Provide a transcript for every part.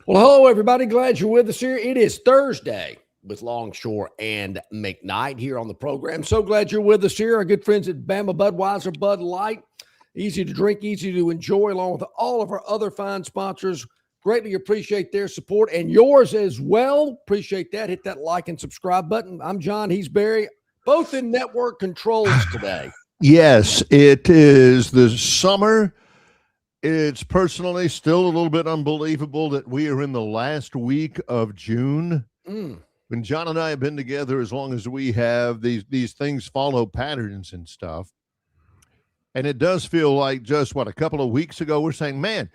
Well, hello, everybody. Glad you're with us here. It is Thursday with Longshore and McKnight here on the program. So glad you're with us here. Our good friends at Bama Budweiser, Bud Light. Easy to drink, easy to enjoy, along with all of our other fine sponsors. Greatly appreciate their support and yours as well. Appreciate that. Hit that like and subscribe button. I'm John. He's Barry. Both in network controls today. Yes, it is the summer. It's personally still a little bit unbelievable that we are in the last week of June. When John and I have been together as long as we have, these things follow patterns and stuff. And it does feel like just, a couple of weeks ago, we're saying, man,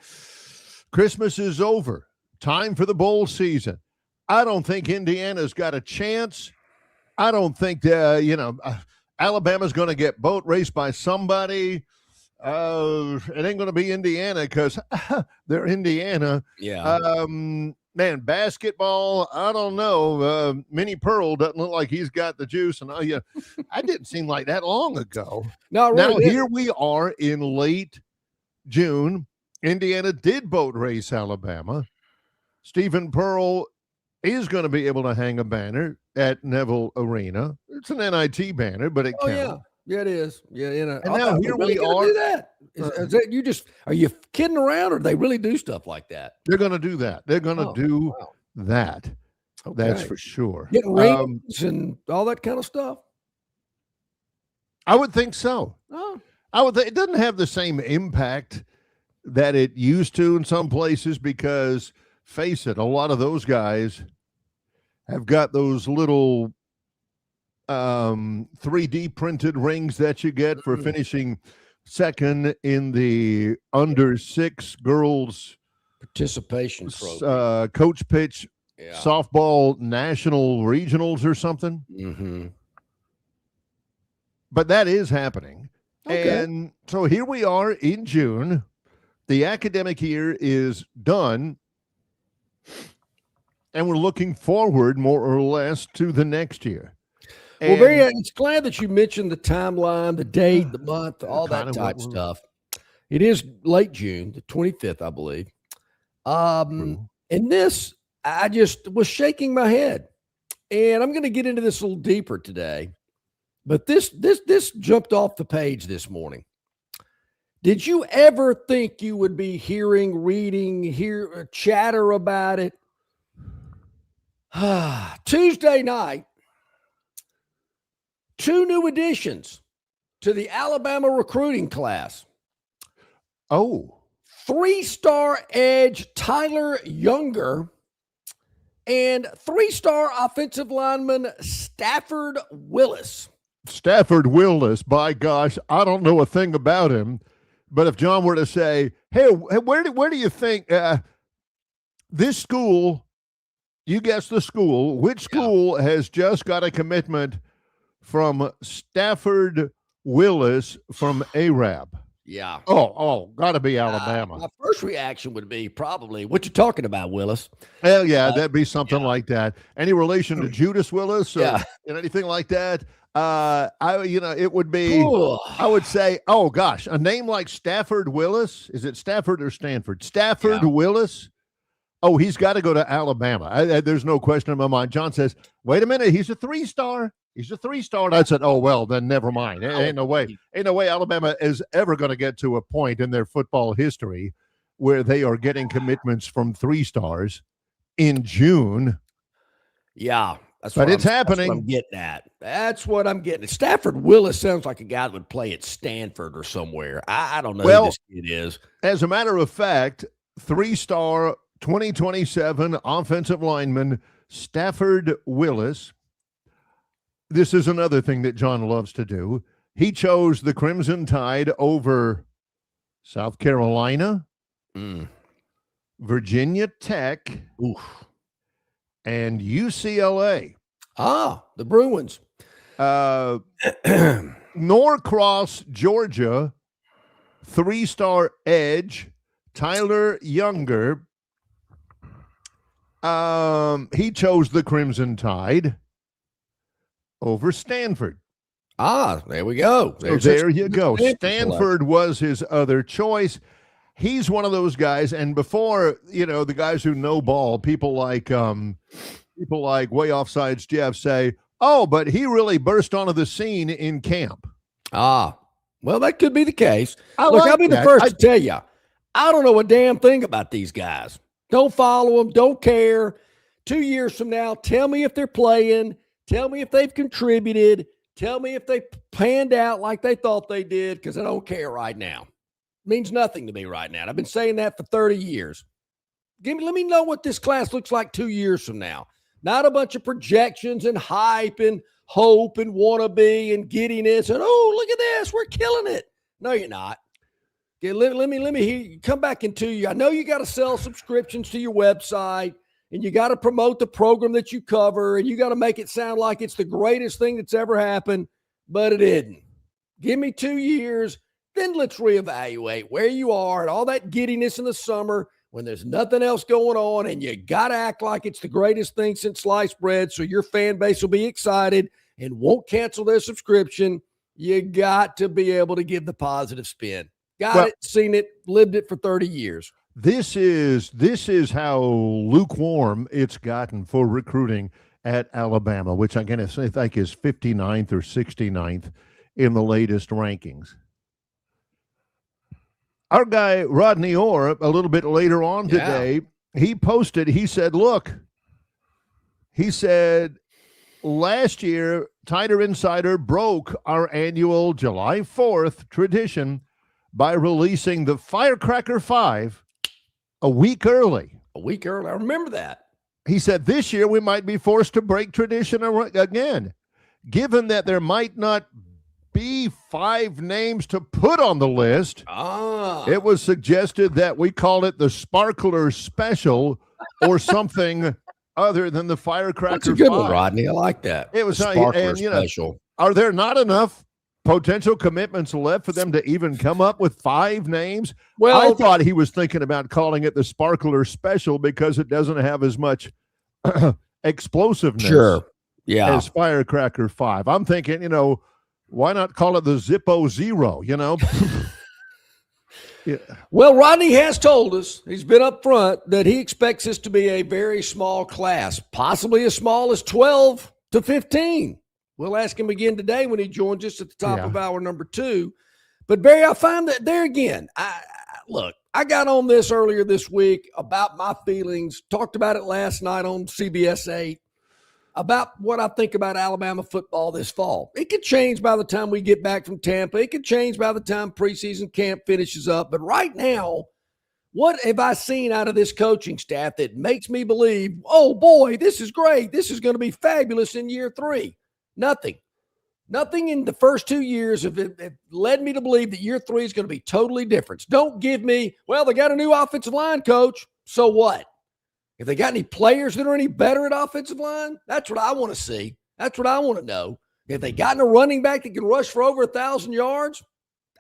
Christmas is over. Time for the bowl season. I don't think Indiana's got a chance. I don't think, Alabama's going to get boat raced by somebody. It ain't going to be Indiana because they're Indiana. Yeah. Man, basketball, I don't know. Minnie Pearl doesn't look like he's got the juice. And I didn't seem like that long ago. No, really now, here we are in late June. Indiana did boat race Alabama. Stephen Pearl is going to be able to hang a banner at Neville Arena. It's an NIT banner, but it counts. Yeah. Yeah, it is. Yeah, and now here we are. Do that. Is that are you kidding around, or do they really do stuff like that? They're going to do that. They're going to do that. Okay. That's for sure. Getting rings and all that kind of stuff. I would think so. Oh. It doesn't have the same impact that it used to in some places because, face it, a lot of those guys have got those little 3D printed rings that you get for finishing second in the under 6 girls participation trophy. Coach pitch softball national regionals or something. Mm-hmm. But that is happening. Okay. And so here we are in June. The academic year is done. And we're looking forward more or less to the next year. Well, Barry, it's glad that you mentioned the timeline, the date, the month, all that type stuff. It is late June, the 25th, I believe. And this, I just was shaking my head. And I'm going to get into this a little deeper today. But this jumped off the page this morning. Did you ever think you would be reading, chatter about it? Tuesday night, 2 new additions to the Alabama recruiting class. Oh. 3-star edge Tyler Younger and 3-star offensive lineman Stafford Willis. Stafford Willis, by gosh, I don't know a thing about him. But if John were to say, hey, where do you think this school, you guess the school, which school has just got a commitment from Stafford Willis from Arab? Yeah. Oh, got to be Alabama. My first reaction would be probably, what you talking about, Willis? Hell yeah, that'd be something like that. Any relation to Judas Willis or anything like that? It would be, I would say, oh gosh, a name like Stafford Willis. Is it Stafford or Stanford? Stafford Willis. Oh, he's got to go to Alabama. There's no question in my mind. John says, wait a minute, he's a 3-star. He's a 3-star. And I said, oh, well, then never mind. Ain't no way Alabama is ever going to get to a point in their football history where they are getting commitments from 3-stars in June. Yeah. It's happening. That's what I'm getting at. That's what I'm getting at. Stafford Willis sounds like a guy that would play at Stanford or somewhere. I don't know who this kid is. As a matter of fact, 3-star 2027 offensive lineman Stafford Willis. This is another thing that John loves to do. He chose the Crimson Tide over South Carolina, Virginia Tech, and UCLA. The Bruins. Norcross, Georgia, 3-star edge Tyler Younger. He chose the Crimson Tide over Stanford. There we go. There you go. Stanford was his other choice. he's one of those guys. And before, the guys who know ball, people like Way Offsides Jeff say, oh, but he really burst onto the scene in camp. Well, that could be the case. Look, like I'll be the first to tell you, I don't know a damn thing about these guys. Don't follow them. Don't care. 2 years from now, tell me if they're playing. Tell me if they've contributed. Tell me if they panned out like they thought they did, because I don't care right now. It means nothing to me right now. I've been saying that for 30 years. Let me know what this class looks like 2 years from now. Not a bunch of projections and hype and hope and wannabe and giddiness and, oh, look at this, we're killing it. No, you're not. Okay, let me hear you. Come back in 2 years. I know you got to sell subscriptions to your website, and you got to promote the program that you cover, and you got to make it sound like it's the greatest thing that's ever happened, but it isn't. Give me 2 years, then let's reevaluate where you are and all that giddiness in the summer when there's nothing else going on, and you got to act like it's the greatest thing since sliced bread so your fan base will be excited and won't cancel their subscription. You got to be able to give the positive spin. Got it, seen it, lived it for 30 years. This is how lukewarm it's gotten for recruiting at Alabama, which I think is 59th or 69th in the latest rankings. Our guy, Rodney Orr, a little bit later on today, he posted, he said, last year, Tighter Insider broke our annual July 4th tradition by releasing the Firecracker 5 a week early. I remember that. He said this year we might be forced to break tradition again, given that there might not be 5 names to put on the list. It was suggested that we call it the Sparkler Special or something other than the Firecracker 5. That's a good one, Rodney. I like that. It was Sparkler Special. Are there not enough potential commitments left for them to even come up with 5 names? Well, I thought he was thinking about calling it the Sparkler Special because it doesn't have as much explosiveness as Firecracker 5. I'm thinking, why not call it the Zippo Zero, Yeah. Well, Rodney has told us, he's been up front, that he expects this to be a very small class, possibly as small as 12 to 15. We'll ask him again today when he joins us at the top of hour number 2. But, Barry, I find that there again, I got on this earlier this week about my feelings, talked about it last night on CBS 8, about what I think about Alabama football this fall. It could change by the time we get back from Tampa. It could change by the time preseason camp finishes up. But right now, what have I seen out of this coaching staff that makes me believe, oh, boy, this is great. This is going to be fabulous in year 3? Nothing. Nothing in the first 2 years have led me to believe that year 3 is going to be totally different. Don't give me, well, they got a new offensive line coach. So what? If they got any players that are any better at offensive line, that's what I want to see. That's what I want to know. If they got a running back that can rush for over 1,000 yards,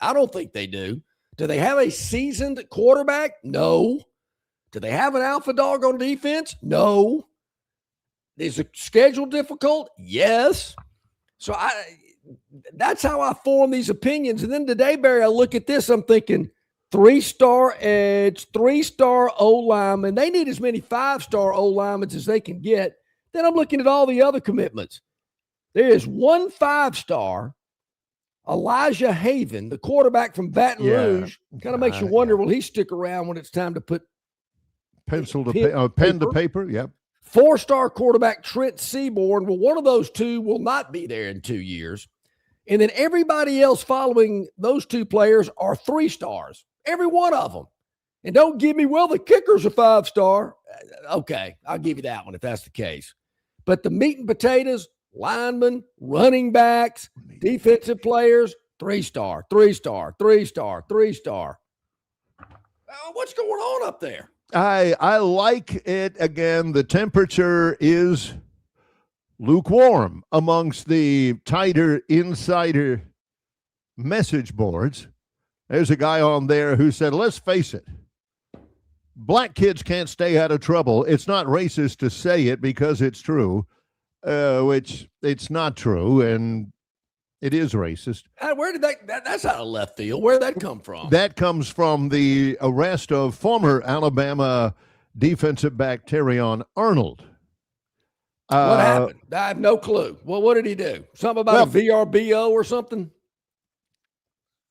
I don't think they do. Do they have a seasoned quarterback? No. Do they have an alpha dog on defense? No. Is the schedule difficult? Yes. So that's how I form these opinions. And then today, Barry, I look at this, I'm thinking, 3-star edge, 3-star O-lineman. They need as many 5-star O-linemen as they can get. Then I'm looking at all the other commitments. There is one 5-star, Elijah Haven, the quarterback from Baton Rouge. Kind of makes you wonder, will he stick around when it's time to put pen to paper? Yep. 4-star quarterback Trent Seaborn. Well, one of those two will not be there in 2 years. And then everybody else following those 2 players are 3 stars. Every one of them. And don't give me, well, the kicker's a 5-star. Okay, I'll give you that one if that's the case. But the meat and potatoes, linemen, running backs, defensive players, 3-star, 3-star, 3-star, 3-star. What's going on up there? I like it. Again, the temperature is lukewarm amongst the Tighter Insider message boards. There's a guy on there who said, let's face it, black kids can't stay out of trouble. It's not racist to say it because it's true, which it's not true. And It is racist. Where did that's out of left field. Where did that come from? That comes from the arrest of former Alabama defensive back Terrion Arnold. What happened? I have no clue. Well, what did he do? Something about a VRBO or something?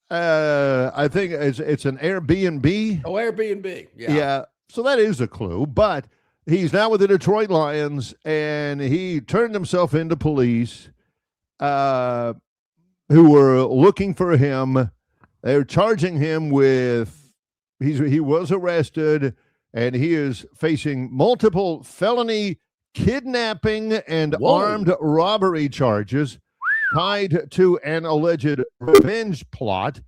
I think it's an Airbnb. Oh, Airbnb. Yeah. Yeah. So that is a clue. But he's now with the Detroit Lions, and he turned himself into police who were looking for him. They're charging him with he was arrested, and he is facing multiple felony kidnapping and armed robbery charges tied to an alleged revenge plot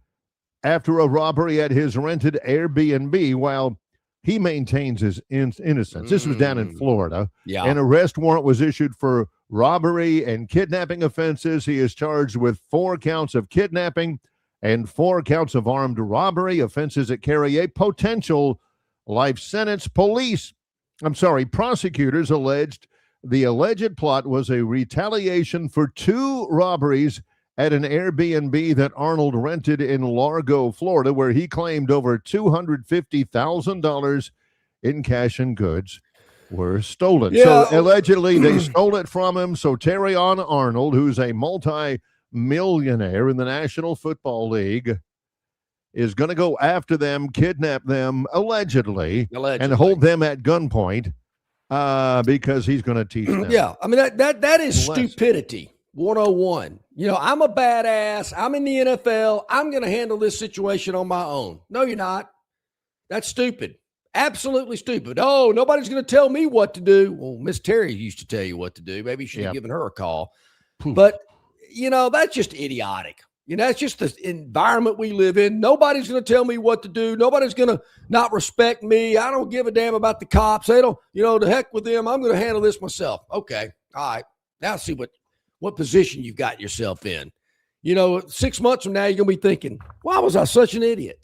after a robbery at his rented Airbnb while he maintains his innocence. This was down in Florida. Yeah. An arrest warrant was issued for robbery and kidnapping offenses. He is charged with 4 counts of kidnapping and 4 counts of armed robbery, offenses that carry a potential life sentence. Prosecutors alleged the alleged plot was a retaliation for 2 robberies at an Airbnb that Arnold rented in Largo, Florida, where he claimed over $250,000 in cash and goods were stolen. Yeah. So allegedly they stole it from him. So Terrion Arnold, who's a multi-millionaire in the National Football League, is going to go after them, kidnap them, allegedly, and hold them at gunpoint because he's going to teach them. Yeah, I mean, that is stupidity 101. You know, I'm a badass. I'm in the NFL. I'm going to handle this situation on my own. No, you're not. That's stupid. Absolutely stupid. Oh, nobody's going to tell me what to do. Well, Miss Terry used to tell you what to do. Maybe you should have given her a call. But, you know, that's just idiotic. You know, that's just the environment we live in. Nobody's going to tell me what to do. Nobody's going to not respect me. I don't give a damn about the cops. They don't, you know, the heck with them. I'm going to handle this myself. Okay. All right. Now see what position you've got yourself in. You know, 6 months from now, you're going to be thinking, why was I such an idiot?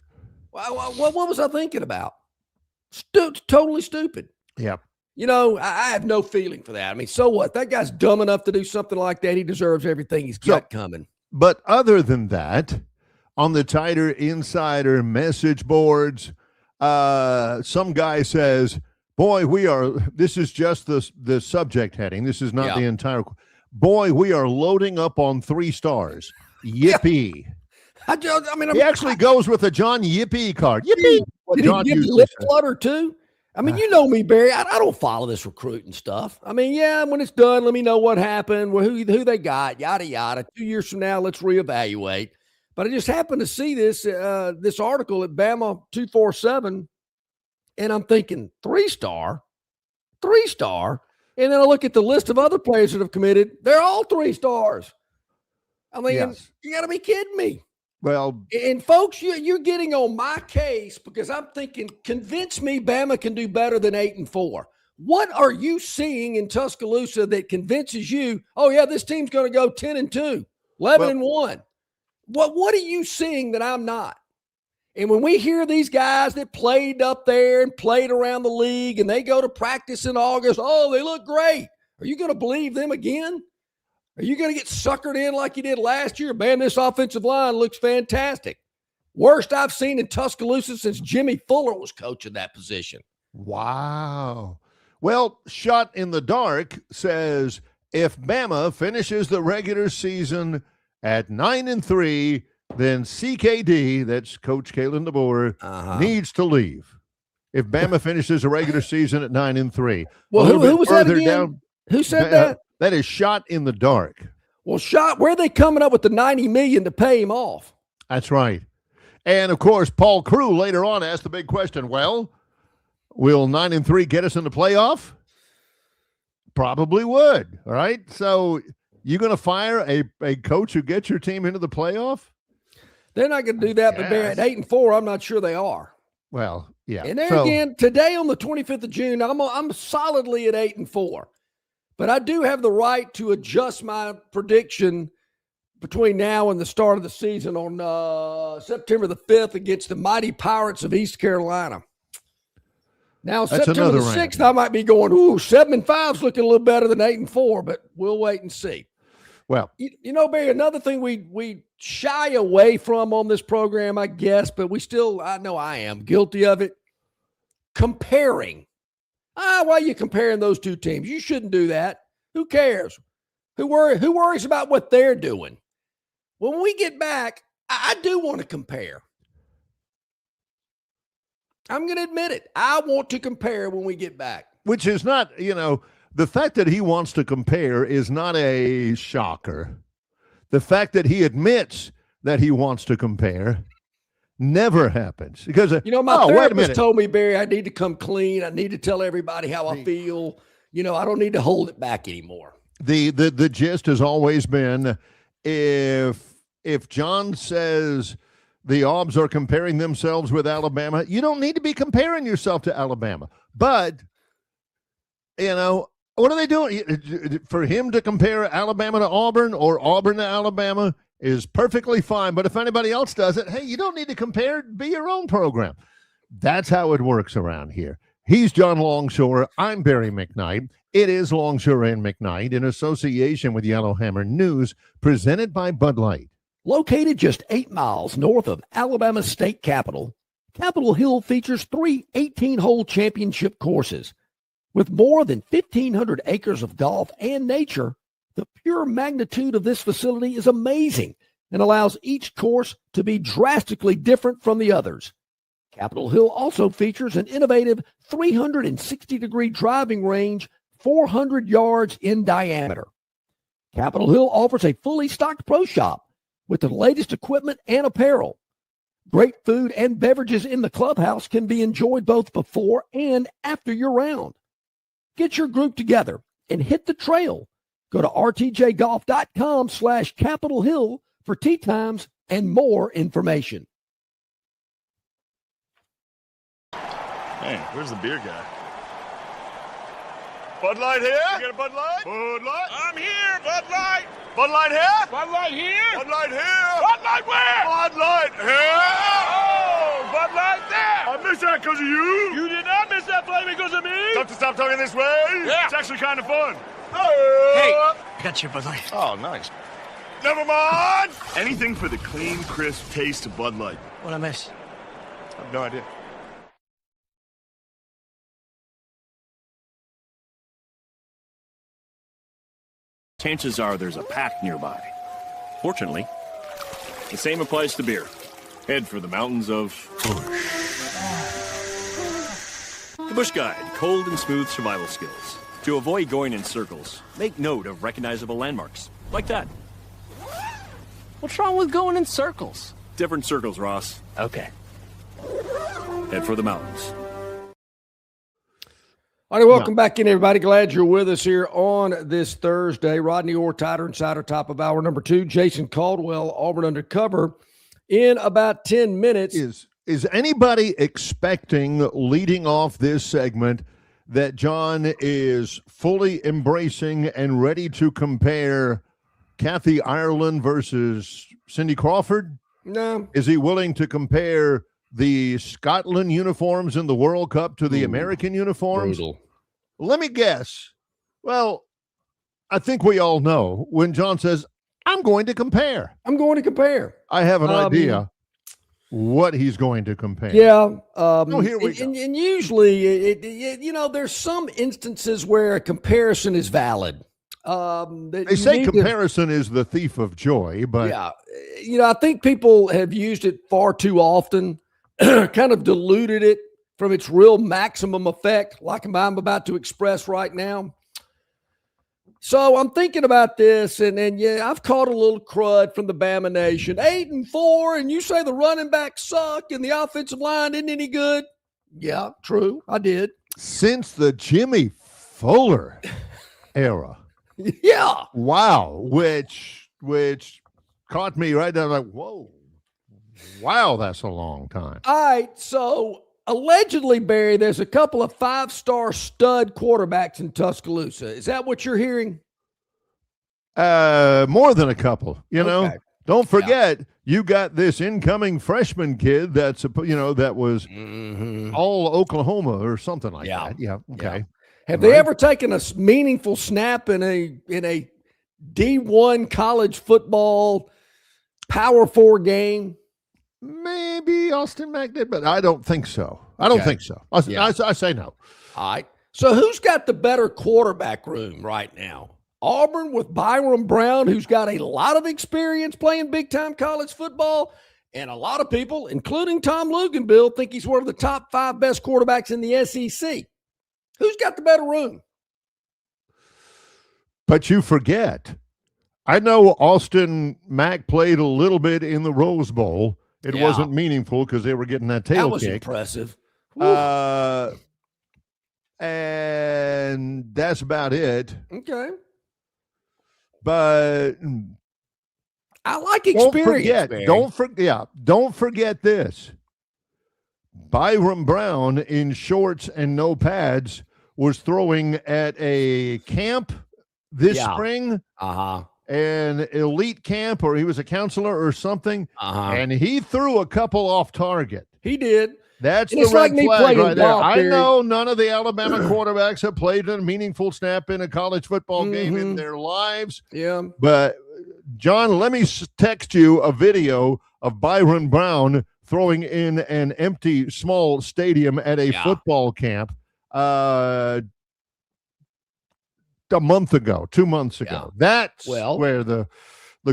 What was I thinking about? Totally stupid. Yeah. You know, I have no feeling for that. I mean, so what? That guy's dumb enough to do something like that. He deserves everything he's got coming. But other than that, on the Tighter Insider message boards, some guy says, boy, this is just the subject heading. This is not the entire. Boy, we are loading up on 3 stars. Yippee. Yeah. He actually goes with a John Yippee card. Yippee. Did he give you lip flutter too? I mean, you know me, Barry. I don't follow this recruiting stuff. I mean, yeah, when it's done, let me know what happened, who they got, yada, yada. 2 years from now, let's reevaluate. But I just happened to see this article at Bama 247, and I'm thinking 3-star. And then I look at the list of other players that have committed. They're all 3 stars. I mean, You got to be kidding me. Well, and folks, you're getting on my case because I'm thinking, convince me Bama can do better than 8-4. What are you seeing in Tuscaloosa that convinces you, oh yeah, this team's going to go 10-2, 11-1? What are you seeing that I'm not? And when we hear these guys that played up there and played around the league and they go to practice in August, oh, they look great. Are you going to believe them again? Are you going to get suckered in like you did last year? Man, this offensive line looks fantastic. Worst I've seen in Tuscaloosa since Jimmy Fuller was coaching that position. Wow. Well, Shot in the Dark says, if Bama finishes the regular season at 9-3, then CKD, that's Coach Kalen DeBoer, needs to leave. If Bama finishes the regular season at 9-3. Well, who was that again? Who said that? That is Shot in the Dark. Well, Shot, where are they coming up with the $90 million to pay him off? That's right. And, of course, Paul Crew later on asked the big question, well, will 9-3 get us in the playoff? Probably would, all right? So you're going to fire a coach who gets your team into the playoff? They're not going to do that, but they're at 8-4. I'm not sure they are. Well, yeah. And there again, today on the 25th of June, I'm solidly at 8-4. But I do have the right to adjust my prediction between now and the start of the season on September the 5th against the mighty Pirates of East Carolina. Now, that's September the 6th, I might be going, 7-5's looking a little better than 8-4, but we'll wait and see. Well, you know, Barry, another thing we shy away from on this program, I guess, but I know I am guilty of it. Comparing. Why are you comparing those two teams? You shouldn't do that. Who cares? Who worries about what they're doing? When we get back, I do want to compare. I'm going to admit it. I want to compare when we get back. Which is not, the fact that he wants to compare is not a shocker. The fact that he admits that he wants to compare never happens. Because, my therapist told me, Barry, I need to come clean. I need to tell everybody how I feel. I don't need to hold it back anymore. The gist has always been if John says the Aubs are comparing themselves with Alabama, you don't need to be comparing yourself to Alabama. But, what are they doing? For him to compare Alabama to Auburn or Auburn to Alabama is perfectly fine. But if anybody else does it, hey, you don't need to compare. Be your own program. That's how it works around here. He's John Longshore. I'm Barry McKnight. It is Longshore and McKnight in association with Yellowhammer News, presented by Bud Light. Located just 8 miles north of Alabama's state capital, Capitol Hill features 3 18-hole championship courses. With more than 1,500 acres of golf and nature, the pure magnitude of this facility is amazing and allows each course to be drastically different from the others. Capitol Hill also features an innovative 360-degree driving range 400 yards in diameter. Capitol Hill offers a fully stocked pro shop with the latest equipment and apparel. Great food and beverages in the clubhouse can be enjoyed both before and after your round. Get your group together and hit the trail. Go to rtjgolf.com/Capitol Hill for tee times and more information. Hey, where's the beer guy? Bud Light here? You got a Bud Light? Bud Light? I'm here, Bud Light. Bud Light here? Bud Light here? Bud Light here? Bud Light where? Bud Light here? Oh, Bud Light there. I missed that because of you. You did not miss that play because of me. Tough to stop talking this way? Yeah. It's actually kind of fun. Hey, I got your Bud Light. Oh, nice. Never mind. Anything for the clean, crisp taste of Bud Light. What'd I miss? I have no idea. Chances are there's a pack nearby. Fortunately, the same applies to beer. Head for the mountains of Bush. The Bush Guide, cold and smooth survival skills. To avoid going in circles, make note of recognizable landmarks, like that. What's wrong with going in circles? Different circles, Ross. Okay. Head for the mountains. All right, welcome back in, everybody. Glad you're with us here on this Thursday. Rodney Orr, Tighter Insider, top of hour number 2. Jason Caldwell, Auburn Undercover, in about 10 minutes. Is anybody expecting, leading off this segment, that John is fully embracing and ready to compare Kathy Ireland versus Cindy Crawford? No. Is he willing to compare the Scotland uniforms in the World Cup to the American uniforms? Brutal. Let me guess. Well, I think we all know when John says, I'm going to compare. I have an idea what he's going to compare. Yeah. Here we go. And usually, there's some instances where a comparison is valid. They say comparison is the thief of joy, but yeah, I think people have used it far too often. Kind of diluted it from its real maximum effect, like I'm about to express right now. So I'm thinking about this, and I've caught a little crud from the Bama Nation. 8-4, and you say the running backs suck and the offensive line isn't any good? Yeah, true, I did. Since the Jimmy Fuller era. Yeah. Wow, which caught me right there like, whoa. Wow, that's a long time. All right, so allegedly, Barry, there's a couple of 5-star stud quarterbacks in Tuscaloosa. Is that what you're hearing? More than a couple. Know, don't forget, you got this incoming freshman kid that's that was all Oklahoma or something like that. Yeah. Okay. Have they ever taken a meaningful snap in a D1 college football Power 4 game? Maybe Austin Mack did, but I don't think so. I don't think so. I say no. All right. So who's got the better quarterback room right now? Auburn with Byron Brown, who's got a lot of experience playing big-time college football, and a lot of people, including Tom Luganbill, think he's one of the top 5 best quarterbacks in the SEC. Who's got the better room? But you forget, I know Austin Mack played a little bit in the Rose Bowl. It wasn't meaningful because they were getting that tail That was kick. Impressive. And that's about it. Okay. But I like experience. Don't forget this. Byron Brown in shorts and no pads was throwing at a camp this spring. An elite camp, or he was a counselor or something, and he threw a couple off target. He did. That's the red flag right there. I know none of the Alabama quarterbacks have played a meaningful snap in a college football game in their lives. Yeah. But, John, let me text you a video of Byron Brown throwing in an empty small stadium at a football camp a month ago, 2 months ago. That's where the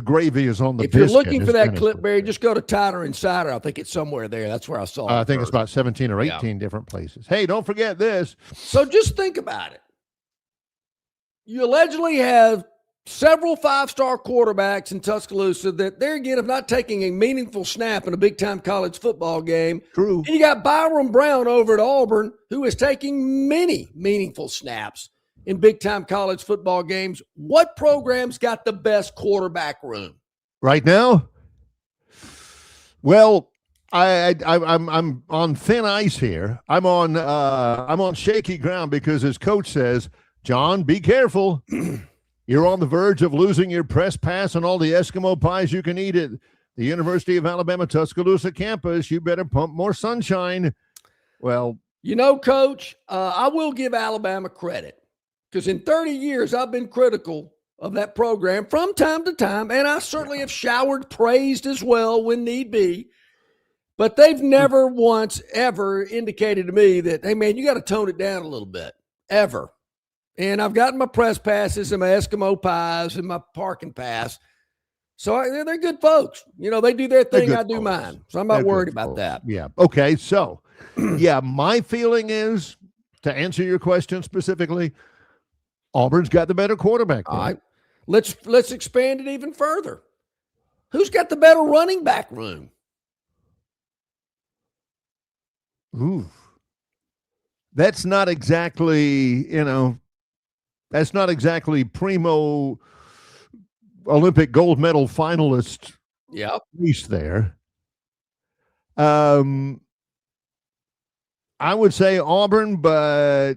gravy is on the biscuit. If you're looking for that clip, Barry, just go to Tighter Insider. I think it's somewhere there. That's where I saw it. I think it's about 17 or 18 different places. Hey, don't forget this. So just think about it. You allegedly have several 5-star quarterbacks in Tuscaloosa that there again have not taking a meaningful snap in a big-time college football game. True. And you got Byron Brown over at Auburn, who is taking many meaningful snaps in big-time college football games. What program's got the best quarterback room right now? Well, I'm on thin ice here. I'm on shaky ground because his coach says, John, be careful. You're on the verge of losing your press pass and all the Eskimo pies you can eat at the University of Alabama Tuscaloosa campus. You better pump more sunshine. Well, Coach, I will give Alabama credit. Because in 30 years, I've been critical of that program from time to time, and I certainly have showered praised as well when need be. But they've never once ever indicated to me that, hey, man, you got to tone it down a little bit, ever. And I've gotten my press passes and my Eskimo pies and my parking pass. So they're good folks. They do their thing, I do mine. So I'm not worried about that. Yeah. Okay. So, my feeling is, to answer your question specifically, Auburn's got the better quarterback. All right. Let's expand it even further. Who's got the better running back room? Ooh. That's not exactly, primo Olympic gold medal finalist. Yep. Least there. I would say Auburn, but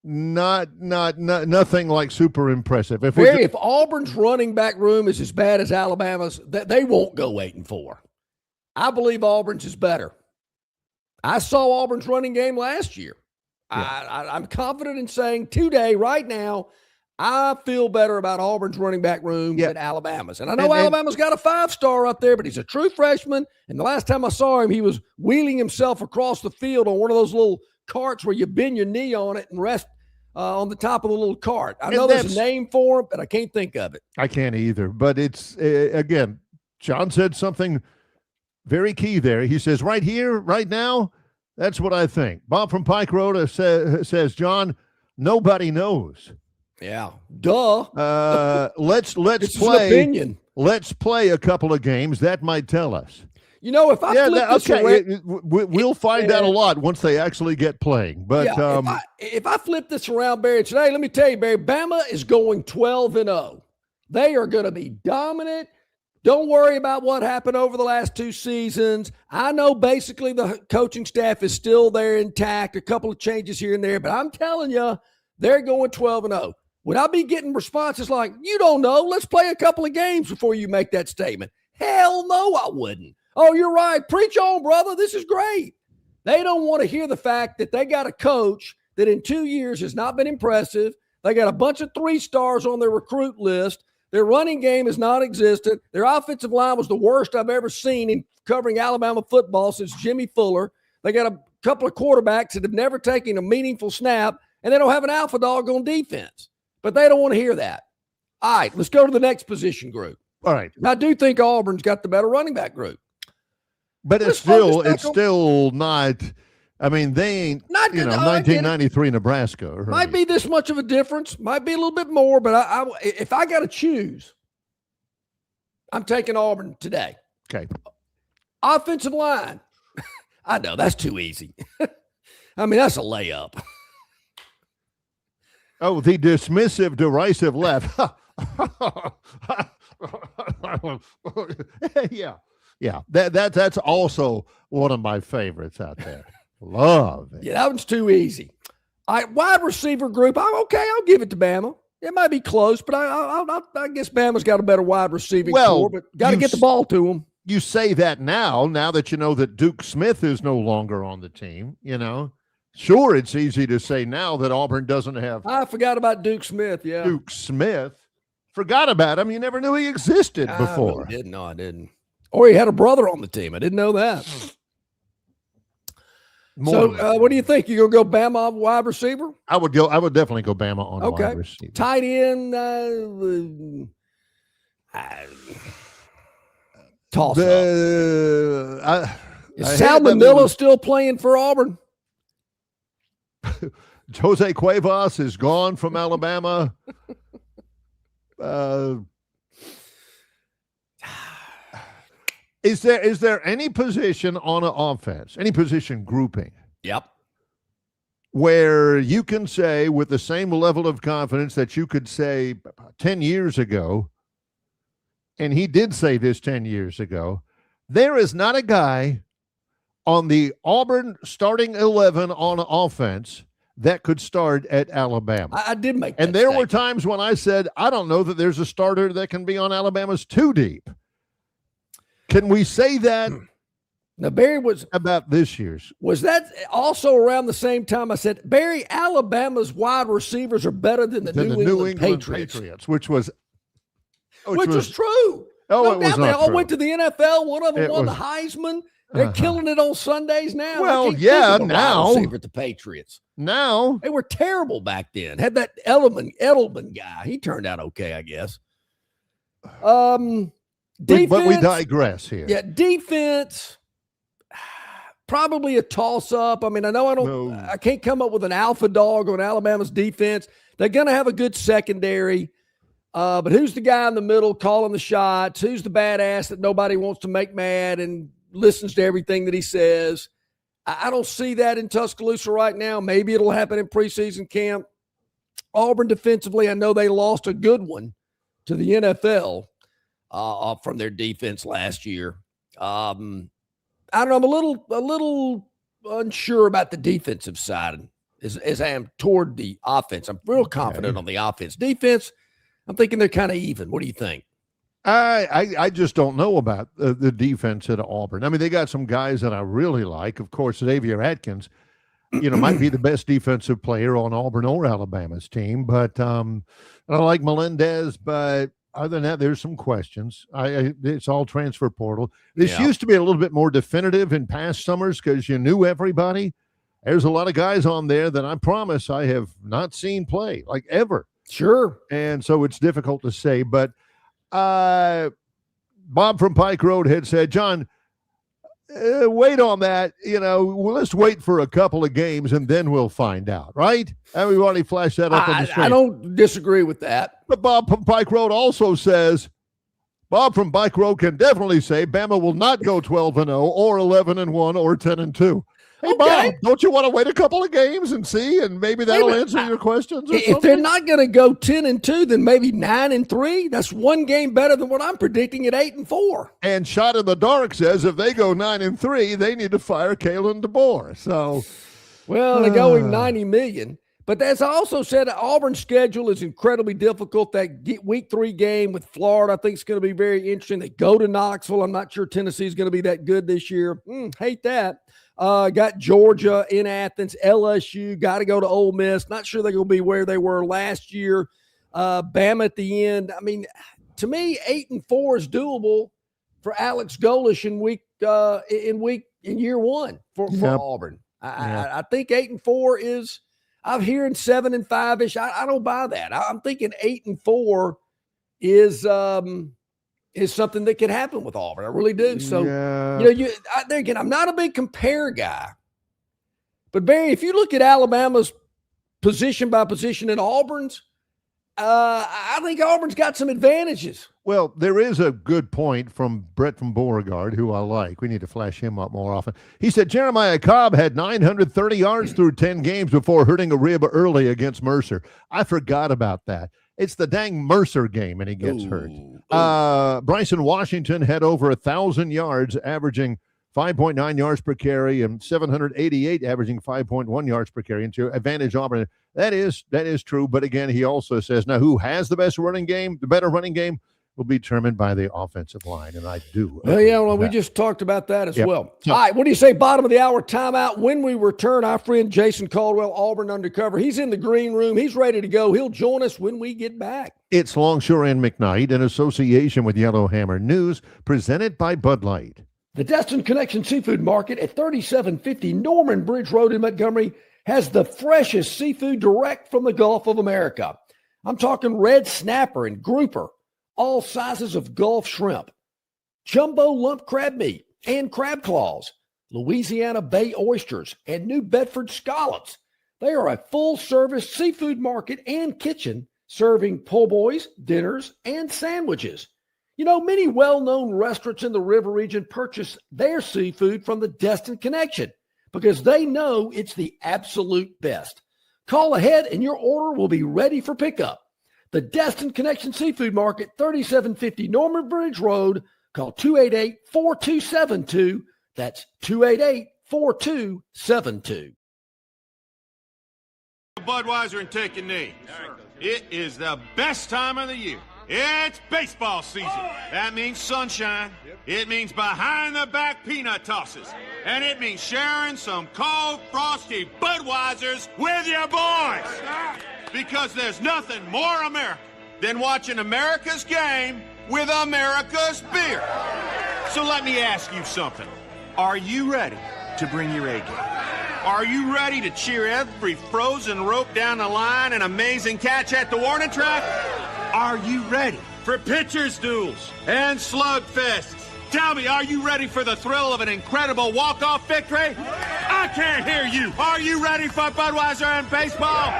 nothing like super impressive. If Auburn's running back room is as bad as Alabama's, they won't go 8-4. I believe Auburn's is better. I saw Auburn's running game last year. Yeah. I'm confident in saying today, right now, I feel better about Auburn's running back room than Alabama's. And I know Alabama's got a 5-star up there, but he's a true freshman. And the last time I saw him, he was wheeling himself across the field on one of those little carts where you bend your knee on it and rest on the top of the little cart. I know there's a name for it, but I can't think of it. I can't either. But it's, again, John said something very key there. He says, right here, right now, that's what I think. Bob from Pike Road says, John, nobody knows. Yeah. Duh. Let's play. Opinion. Let's play a couple of games. That might tell us. If I flip this around, we'll find out a lot once they actually get playing. But if I flip this around, Barry, today, let me tell you, Barry, Bama is going 12-0. They are going to be dominant. Don't worry about what happened over the last 2 seasons. I know basically the coaching staff is still there intact, a couple of changes here and there, but I'm telling you, they're going 12-0. Would I be getting responses like, you don't know, let's play a couple of games before you make that statement? Hell no, I wouldn't. Oh, you're right. Preach on, brother. This is great. They don't want to hear the fact that they got a coach that in 2 years has not been impressive. They got a bunch of 3-stars on their recruit list. Their running game is non-existent. Their offensive line was the worst I've ever seen in covering Alabama football since Jimmy Fuller. They got a couple of quarterbacks that have never taken a meaningful snap, and they don't have an alpha dog on defense. But they don't want to hear that. All right, let's go to the next position group. All right. I do think Auburn's got the better running back group. But it's still not. I mean, they ain't, not 1993 Nebraska. Right? Might be this much of a difference. Might be a little bit more, but if I got to choose, I'm taking Auburn today. Okay. Offensive line. I know, that's too easy. I mean, that's a layup. Oh, the dismissive, derisive laugh. Yeah. That's also one of my favorites out there. Love it. Yeah, that one's too easy. All right, wide receiver group. I'll give it to Bama. It might be close, but I guess Bama's got a better wide receiving core, but got to get the ball to them. You say that now that you know that Duke Smith is no longer on the team, Sure, it's easy to say now that Auburn doesn't have. I forgot about Duke Smith, yeah. Duke Smith. Forgot about him. You never knew he existed before. I didn't. Or he had a brother on the team. I didn't know that. What do you think? You gonna go Bama wide receiver? I would definitely go Bama on wide receiver. Tight end. Toss up. Is Sal Manila still playing for Auburn? Jose Cuevas is gone from Alabama. Is there any position on an offense, any position grouping? Yep. Where you can say with the same level of confidence that you could say 10 years ago, and he did say this 10 years ago, there is not a guy on the Auburn starting 11 on offense that could start at Alabama. I did make that And there statement. were times when I said, I don't know that there's a starter that can be on Alabama's two deep. Can we say that? Now, Barry was about this year's. Was that also around the same time I said, Barry, Alabama's wide receivers are better than the New England Patriots, which was true. Oh, it was not They all true. went to the NFL. One of them won the Heisman. They're killing it on Sundays now. Well, yeah, now. Receiver at the Patriots. Now. They were terrible back then. Had that Edelman guy. He turned out okay, I guess. Defense, but we digress here. Yeah, defense, probably a toss-up. I mean, I can't come up with an alpha dog on Alabama's defense. They're going to have a good secondary. But who's the guy in the middle calling the shots? Who's the badass that nobody wants to make mad and listens to everything that he says? I don't see that in Tuscaloosa right now. Maybe it'll happen in preseason camp. Auburn defensively, I know they lost a good one to the NFL from their defense last year. I don't know. I'm a little unsure about the defensive side as I am toward the offense. I'm real confident on the offense. Defense, I'm thinking they're kind of even. What do you think? I just don't know about the defense at Auburn. I mean, they got some guys that I really like. Of course, Xavier Atkins, might be the best defensive player on Auburn or Alabama's team. But I like Melendez. But other than that, there's some questions. It's all transfer portal. This used to be a little bit more definitive in past summers because you knew everybody. There's a lot of guys on there that I promise I have not seen play, like ever. Sure. And so it's difficult to say. But Bob from Pike Road had said, John, wait on that. Let's wait for a couple of games and then we'll find out, right? And we've already flashed that up on the screen. I don't disagree with that. But Bob from Pike Road also says, Bob from Pike Road can definitely say Bama will not go 12-0 or 11-1 or 10-2. Hey, okay. Bob, don't you want to wait a couple of games and see, and maybe that'll answer your questions? If they're not going to go 10-2, then maybe 9-3. That's one game better than what I'm predicting at 8-4. And Shot in the Dark says if they go 9-3, they need to fire Kalen DeBoer. So, well, they're going $90 million. But as I also said, Auburn's schedule is incredibly difficult. That week 3 game with Florida, I think, is going to be very interesting. They go to Knoxville. I'm not sure Tennessee is going to be that good this year. Hate that. Got Georgia in Athens, LSU, got to go to Ole Miss. Not sure they're going to be where they were last year. Bama at the end. I mean, to me, 8-4 is doable for Alex Golesh in year one for Auburn. I think 8-4 is. I'm hearing 7-5-ish. I don't buy that. I'm thinking 8-4 is something that could happen with Auburn. I really do. So there again, I'm not a big compare guy, but Barry, if you look at Alabama's position by position in Auburn's, I think Auburn's got some advantages. Well, there is a good point from Brett from Beauregard, who I like. We need to flash him up more often. He said Jeremiah Cobb had 930 yards through 10 games before hurting a rib early against Mercer. I forgot about that. It's the dang Mercer game, and he gets hurt. Bryson Washington had over 1,000 yards, averaging 5.9 yards per carry, and 788 averaging 5.1 yards per carry into advantage Auburn. That is true. But again, he also says, now who has the best running game, the better running game, will be determined by the offensive line, and I do. We just talked about that as well. All right, what do you say, bottom of the hour timeout? When we return, our friend Jason Caldwell, Auburn Undercover, he's in the green room. He's ready to go. He'll join us when we get back. It's Longshore and McKnight in association with Yellowhammer News, presented by Bud Light. The Destin Connection Seafood Market at 3750 Norman Bridge Road in Montgomery has the freshest seafood direct from the Gulf of America. I'm talking red snapper and grouper, all sizes of Gulf shrimp, jumbo lump crab meat and crab claws, Louisiana Bay oysters, and New Bedford scallops. They are a full-service seafood market and kitchen serving po' boys, dinners, and sandwiches. You know, many well-known restaurants in the river region purchase their seafood from the Destin Connection because they know it's the absolute best. Call ahead and your order will be ready for pickup. The Destin Connection Seafood Market, 3750 Norman Bridge Road. Call 288-4272. That's 288-4272. Budweiser and take a knee. It is the best time of the year. It's baseball season. That means sunshine. It means behind-the-back peanut tosses. And it means sharing some cold, frosty Budweisers with your boys. Because there's nothing more American than watching America's game with America's beer. So let me ask you something. Are you ready to bring your A game? Are you ready to cheer every frozen rope down the line and amazing catch at the warning track? Are you ready for pitchers' duels and slugfests? Tell me, are you ready for the thrill of an incredible walk-off victory? I can't hear you. Are you ready for Budweiser and baseball?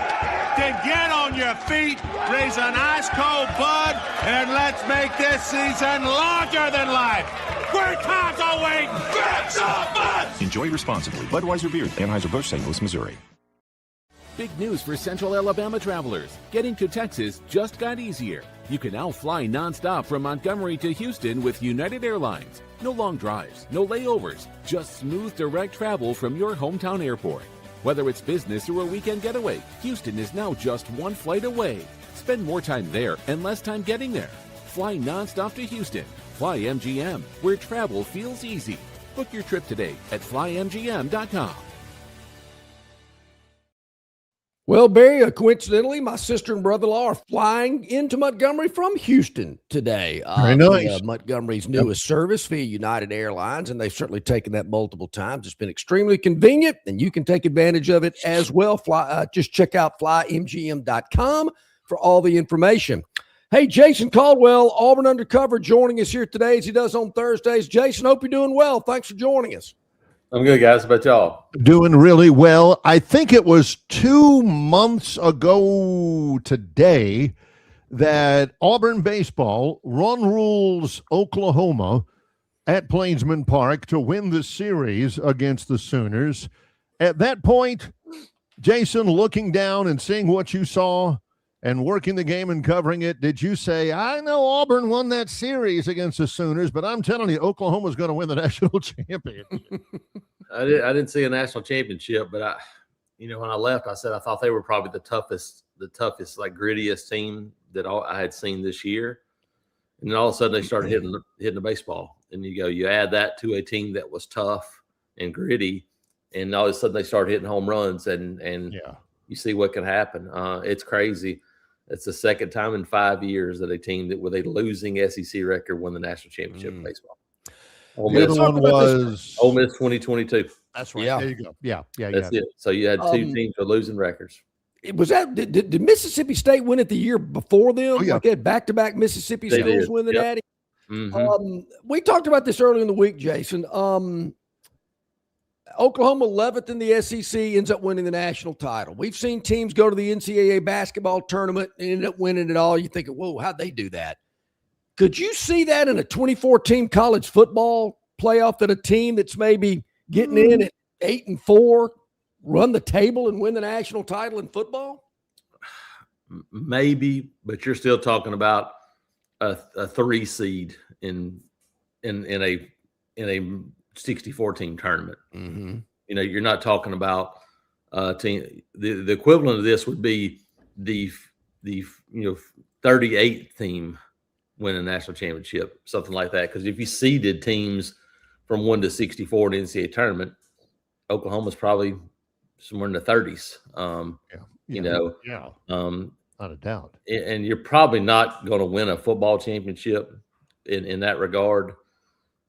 Then get on your feet, raise an ice-cold Bud, and let's make this season larger than life. Great times are waiting. Get some Bud! Enjoy responsibly. Budweiser Beer, Anheuser-Busch, St. Louis, Missouri. Big news for Central Alabama travelers. Getting to Texas just got easier. You can now fly nonstop from Montgomery to Houston with United Airlines. No long drives, no layovers, just smooth direct travel from your hometown airport. Whether it's business or a weekend getaway, Houston is now just one flight away. Spend more time there and less time getting there. Fly nonstop to Houston. Fly MGM, where travel feels easy. Book your trip today at flymgm.com. Well, Barry, coincidentally, my sister and brother-in-law are flying into Montgomery from Houston today. Very nice. Montgomery's newest service via United Airlines, and they've certainly taken that multiple times. It's been extremely convenient, and you can take advantage of it as well. Just check out flymgm.com for all the information. Hey, Jason Caldwell, Auburn Undercover, joining us here today as he does on Thursdays. Jason, hope you're doing well. Thanks for joining us. I'm good, guys. How about y'all? Doing really well. I think it was 2 months ago today that Auburn baseball run rules Oklahoma at Plainsman Park to win the series against the Sooners. At that point, Jason, looking down and seeing what you saw and working the game and covering it, did you say, I know Auburn won that series against the Sooners, but I'm telling you, Oklahoma's going to win the national championship? I didn't see a national championship, but when I left, I said I thought they were probably the toughest, like grittiest team that I had seen this year. And then all of a sudden they started hitting the baseball, and you add that to a team that was tough and gritty, and all of a sudden they started hitting home runs, and you see what can happen. It's crazy. It's the second time in 5 years that a team that with a losing SEC record won the national championship in baseball. The other one was Ole Miss 2022. That's right. Yeah. There you go. Yeah. That's it. So you had two teams with losing records. Was that did Mississippi State win it the year before them? Oh, yeah. Like they had back-to-back Mississippi schools win the Natty. We talked about this earlier in the week, Jason. Oklahoma 11th in the SEC ends up winning the national title. We've seen teams go to the NCAA basketball tournament and end up winning it all. You think, whoa, how'd they do that? Could you see that in a 24-team college football playoff, that a team that's maybe getting in at 8-4 run the table and win the national title in football? Maybe, but you're still talking about a 3 seed in a 64-team tournament. You know, you're not talking about team. The equivalent of this would be the 38th team win a national championship, something like that. Because if you seeded teams from 1 to 64 in the NCAA tournament, Oklahoma's probably somewhere in the 30s. Not a doubt. And you're probably not going to win a football championship in that regard.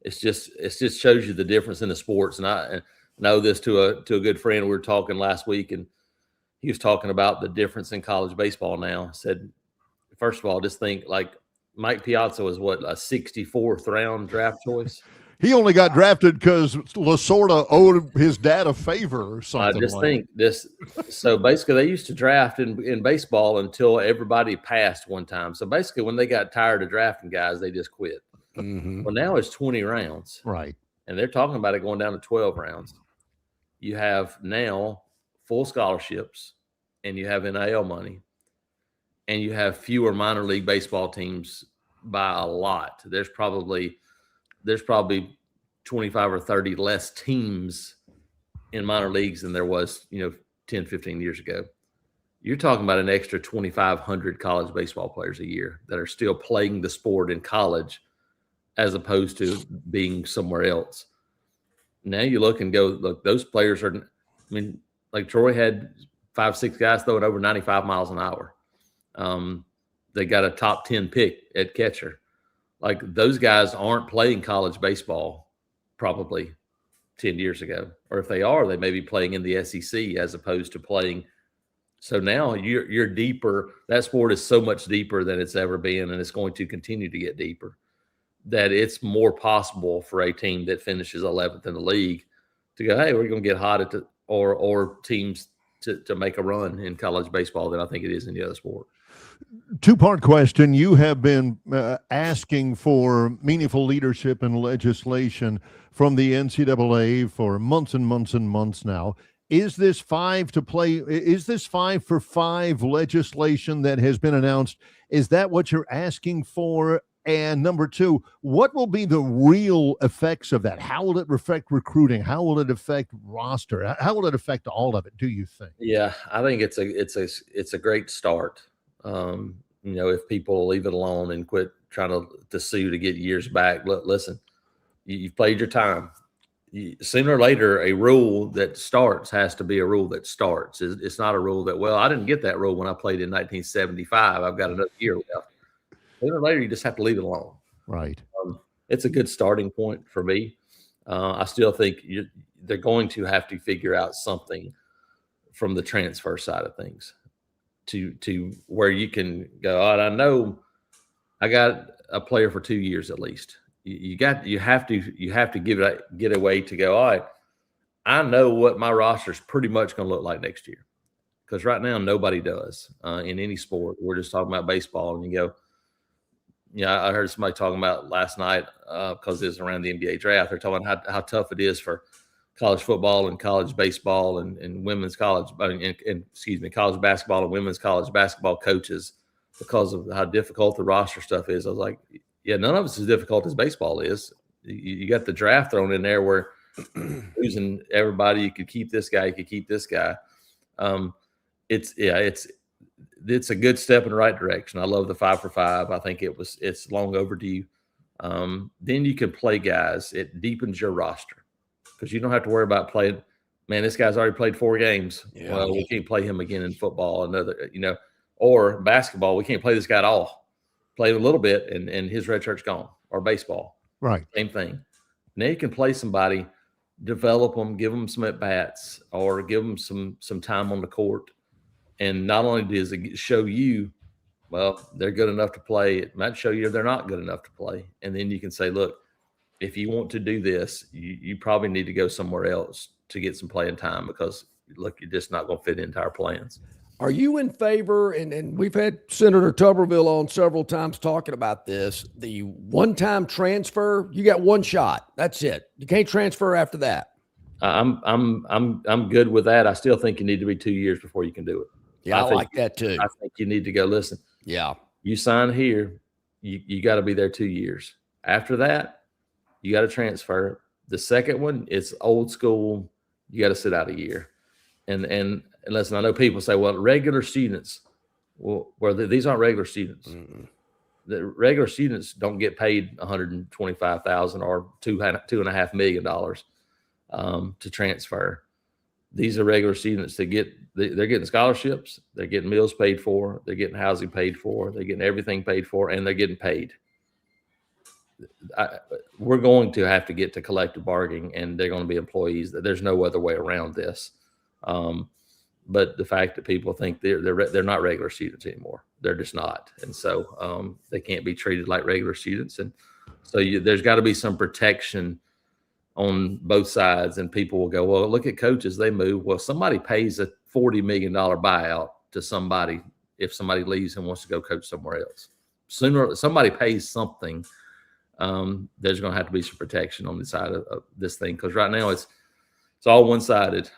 It just shows you the difference in the sports. And I know this to a good friend. We were talking last week, and he was talking about the difference in college baseball now. Said, first of all, just think like Mike Piazza was what, a 64th round draft choice. He only got drafted because Lasorda owed his dad a favor or something. I just think this. So basically, they used to draft in baseball until everybody passed one time. So basically, when they got tired of drafting guys, they just quit. Well, now it's 20 rounds. Right. And they're talking about it going down to 12 rounds. You have now full scholarships, and you have NIL money, and you have fewer minor league baseball teams by a lot. There's probably 25 or 30 less teams in minor leagues than there was, 10, 15 years ago. You're talking about an extra 2,500 college baseball players a year that are still playing the sport in college as opposed to being somewhere else. Now you look and go, look, those players are, like Troy had 5-6 guys throwing over 95 miles an hour. They got a top 10 pick at catcher. Like those guys aren't playing college baseball probably 10 years ago. Or if they are, they may be playing in the SEC as opposed to playing. So now you're deeper. That sport is so much deeper than it's ever been, and it's going to continue to get deeper, that it's more possible for a team that finishes 11th in the league to go, hey, we're going to get hot at or teams to make a run in college baseball than I think it is in the other sport. Two-part question. You have been asking for meaningful leadership and legislation from the NCAA for months and months and months now. Is this 5 for 5 legislation that has been announced? Is that what you're asking for? And number 2, what will be the real effects of that? How will it affect recruiting? How will it affect roster? How will it affect all of it, do you think? Yeah, I think it's a great start. If people leave it alone and quit trying to sue to get years back. Listen, you've played your time. Sooner or later, a rule that starts has to be a rule that starts. It's not a rule that, well, I didn't get that rule when I played in 1975. I've got another year left. Sooner or later, you just have to leave it alone. Right. It's a good starting point for me. I still think they're going to have to figure out something from the transfer side of things to where you can go, all right, I know I got a player for 2 years at least. You have to get a way to go, all right, I know what my roster is pretty much going to look like next year. Because right now, nobody does in any sport. We're just talking about baseball, and you go, I heard somebody talking about last night because it was around the NBA draft. They're talking about how tough it is for college football and college baseball and women's college, college basketball and women's college basketball coaches because of how difficult the roster stuff is. I was like, yeah, none of it's as difficult as baseball is. You got the draft thrown in there where losing everybody, you could keep this guy, you could keep this guy. It's a good step in the right direction. I love the 5 for 5. I think it's long overdue. Then you can play guys. It deepens your roster because you don't have to worry about playing. Man, this guy's already played 4 games. Yeah. Well, we can't play him again in football. Or basketball, we can't play this guy at all. Play a little bit, and his red shirt's gone. Or baseball, right? Same thing. Now you can play somebody, develop them, give them some at bats, or give them some time on the court. And not only does it show you, well, they're good enough to play, it might show you they're not good enough to play. And then you can say, look, if you want to do this, you probably need to go somewhere else to get some playing time because, look, you're just not going to fit into our plans. Are you in favor, and we've had Senator Tuberville on several times talking about this, the one-time transfer? You got one shot. That's it. You can't transfer after that. I'm good with that. I still think you need to be 2 years before you can do it. Yeah, I like that too. I think you need to go, listen. Yeah. You sign here, you got to be there 2 years. After that, you got to transfer. The second one, it's old school. You got to sit out a year. And listen, I know people say, well, regular students, these aren't regular students. Mm-hmm. The regular students don't get paid $125,000 or $2.5 million to transfer. These are regular students that they're getting scholarships, they're getting meals paid for, they're getting housing paid for, they're getting everything paid for, and they're getting paid. We're going to have to get to collective bargaining, and they're going to be employees. There's no other way around this. But the fact that people think they're not regular students anymore, they're just not, and so they can't be treated like regular students, and so there's got to be some protection on both sides. And people will go, well, look at coaches, they move. Well, somebody pays a $40 million buyout to somebody if somebody leaves and wants to go coach somewhere else. Sooner somebody pays something. There's going to have to be some protection on the side of this thing, because right now it's all one-sided.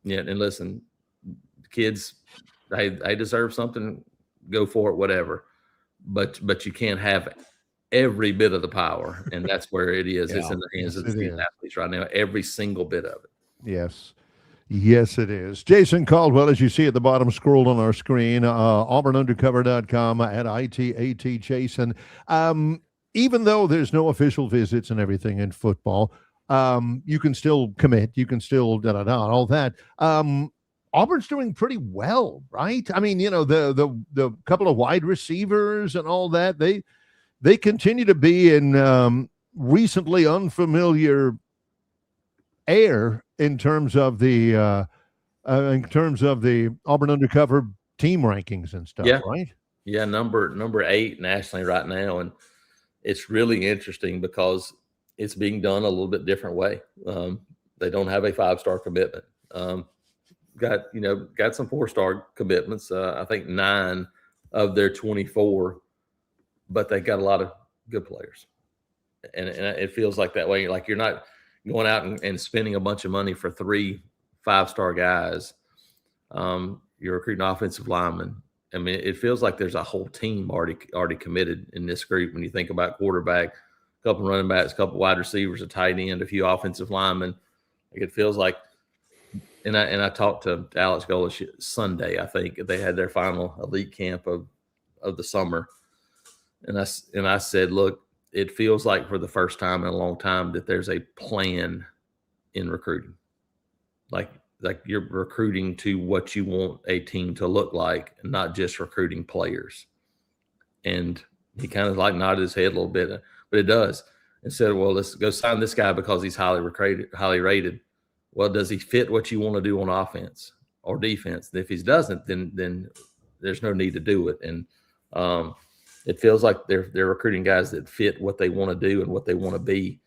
Yeah, and listen, kids, they deserve something, go for it, whatever. But you can't have every bit of the power, and that's where it is. Yeah, it's in the hands of the student athletes right now, every single bit of it. Yes. Yes, it is. Jason Caldwell, as you see at the bottom scrolled on our screen, auburnundercover.com at ITAT Jason. Even though there's no official visits and everything in football, you can still commit. You can still all that. Auburn's doing pretty well, right? I mean, the couple of wide receivers and all that, they continue to be in recently unfamiliar air in terms of the Auburn Undercover team rankings and stuff, right? Yeah, number 8 nationally right now, and it's really interesting because it's being done a little bit different way. They don't have a 5-star commitment. Got some 4-star commitments. I think 9 of their 24, but they got a lot of good players, and it feels like that way. Like you're not going out and spending a bunch of money for 3 5-star guys. You're recruiting offensive linemen. I mean, it feels like there's a whole team already committed in this group. When you think about quarterback, a couple running backs, a couple wide receivers, a tight end, a few offensive linemen, like it feels like. And I talked to Alex Golish Sunday. I think they had their final elite camp of the summer, and I said, look, it feels like for the first time in a long time that there's a plan in recruiting, like you're recruiting to what you want a team to look like, and not just recruiting players. And he kind of like nodded his head a little bit, but it does. And said, well, let's go sign this guy because he's highly rated. Well, does he fit what you want to do on offense or defense? If he doesn't, then there's no need to do it. And it feels like they're recruiting guys that fit what they want to do and what they want to be.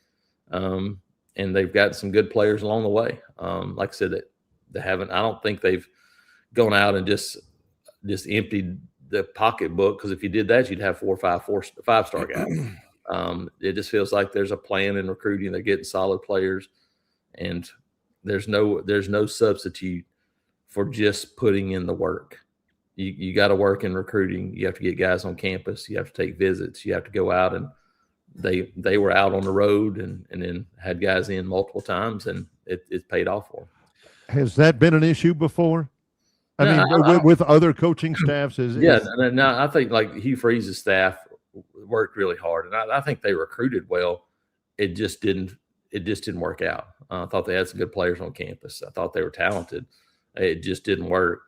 And they've got some good players along the way. Like I said, I don't think they've gone out and just emptied the pocketbook, because if you did that, you'd have 4 or 5 5-star guys. It just feels like there's a plan in recruiting. They're getting solid players, and there's no substitute for just putting in the work. You got to work in recruiting. You have to get guys on campus. You have to take visits. You have to go out, and they were out on the road and then had guys in multiple times, and it paid off for them. Has that been an issue before? I mean, with other coaching staffs? No, I think like Hugh Freeze's staff worked really hard, and I think they recruited well. It just didn't work out. I thought they had some good players on campus. I thought they were talented. It just didn't work.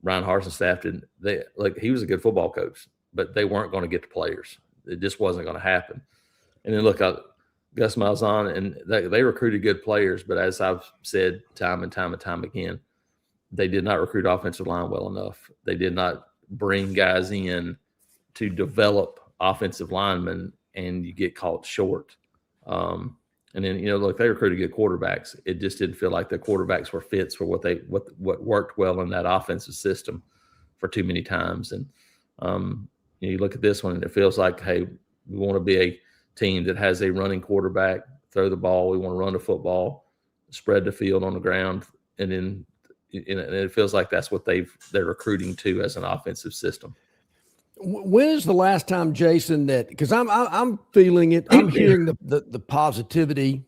Ryan Harsin's staff didn't. He was a good football coach, but they weren't going to get the players. It just wasn't going to happen. And then look, Gus Malzahn, and they recruited good players, but as I've said time and time again, they did not recruit offensive line well enough. They did not bring guys in to develop offensive linemen, and you get caught short. And then, look, they recruited good quarterbacks. It just didn't feel like the quarterbacks were fits for what worked well in that offensive system for too many times. And you look at this one, and it feels like, hey, we want to be a team that has a running quarterback, throw the ball. We want to run the football, spread the field on the ground, and then it feels like that's what they're recruiting to as an offensive system. When is the last time, Jason, that, because I'm feeling it, I'm hearing the positivity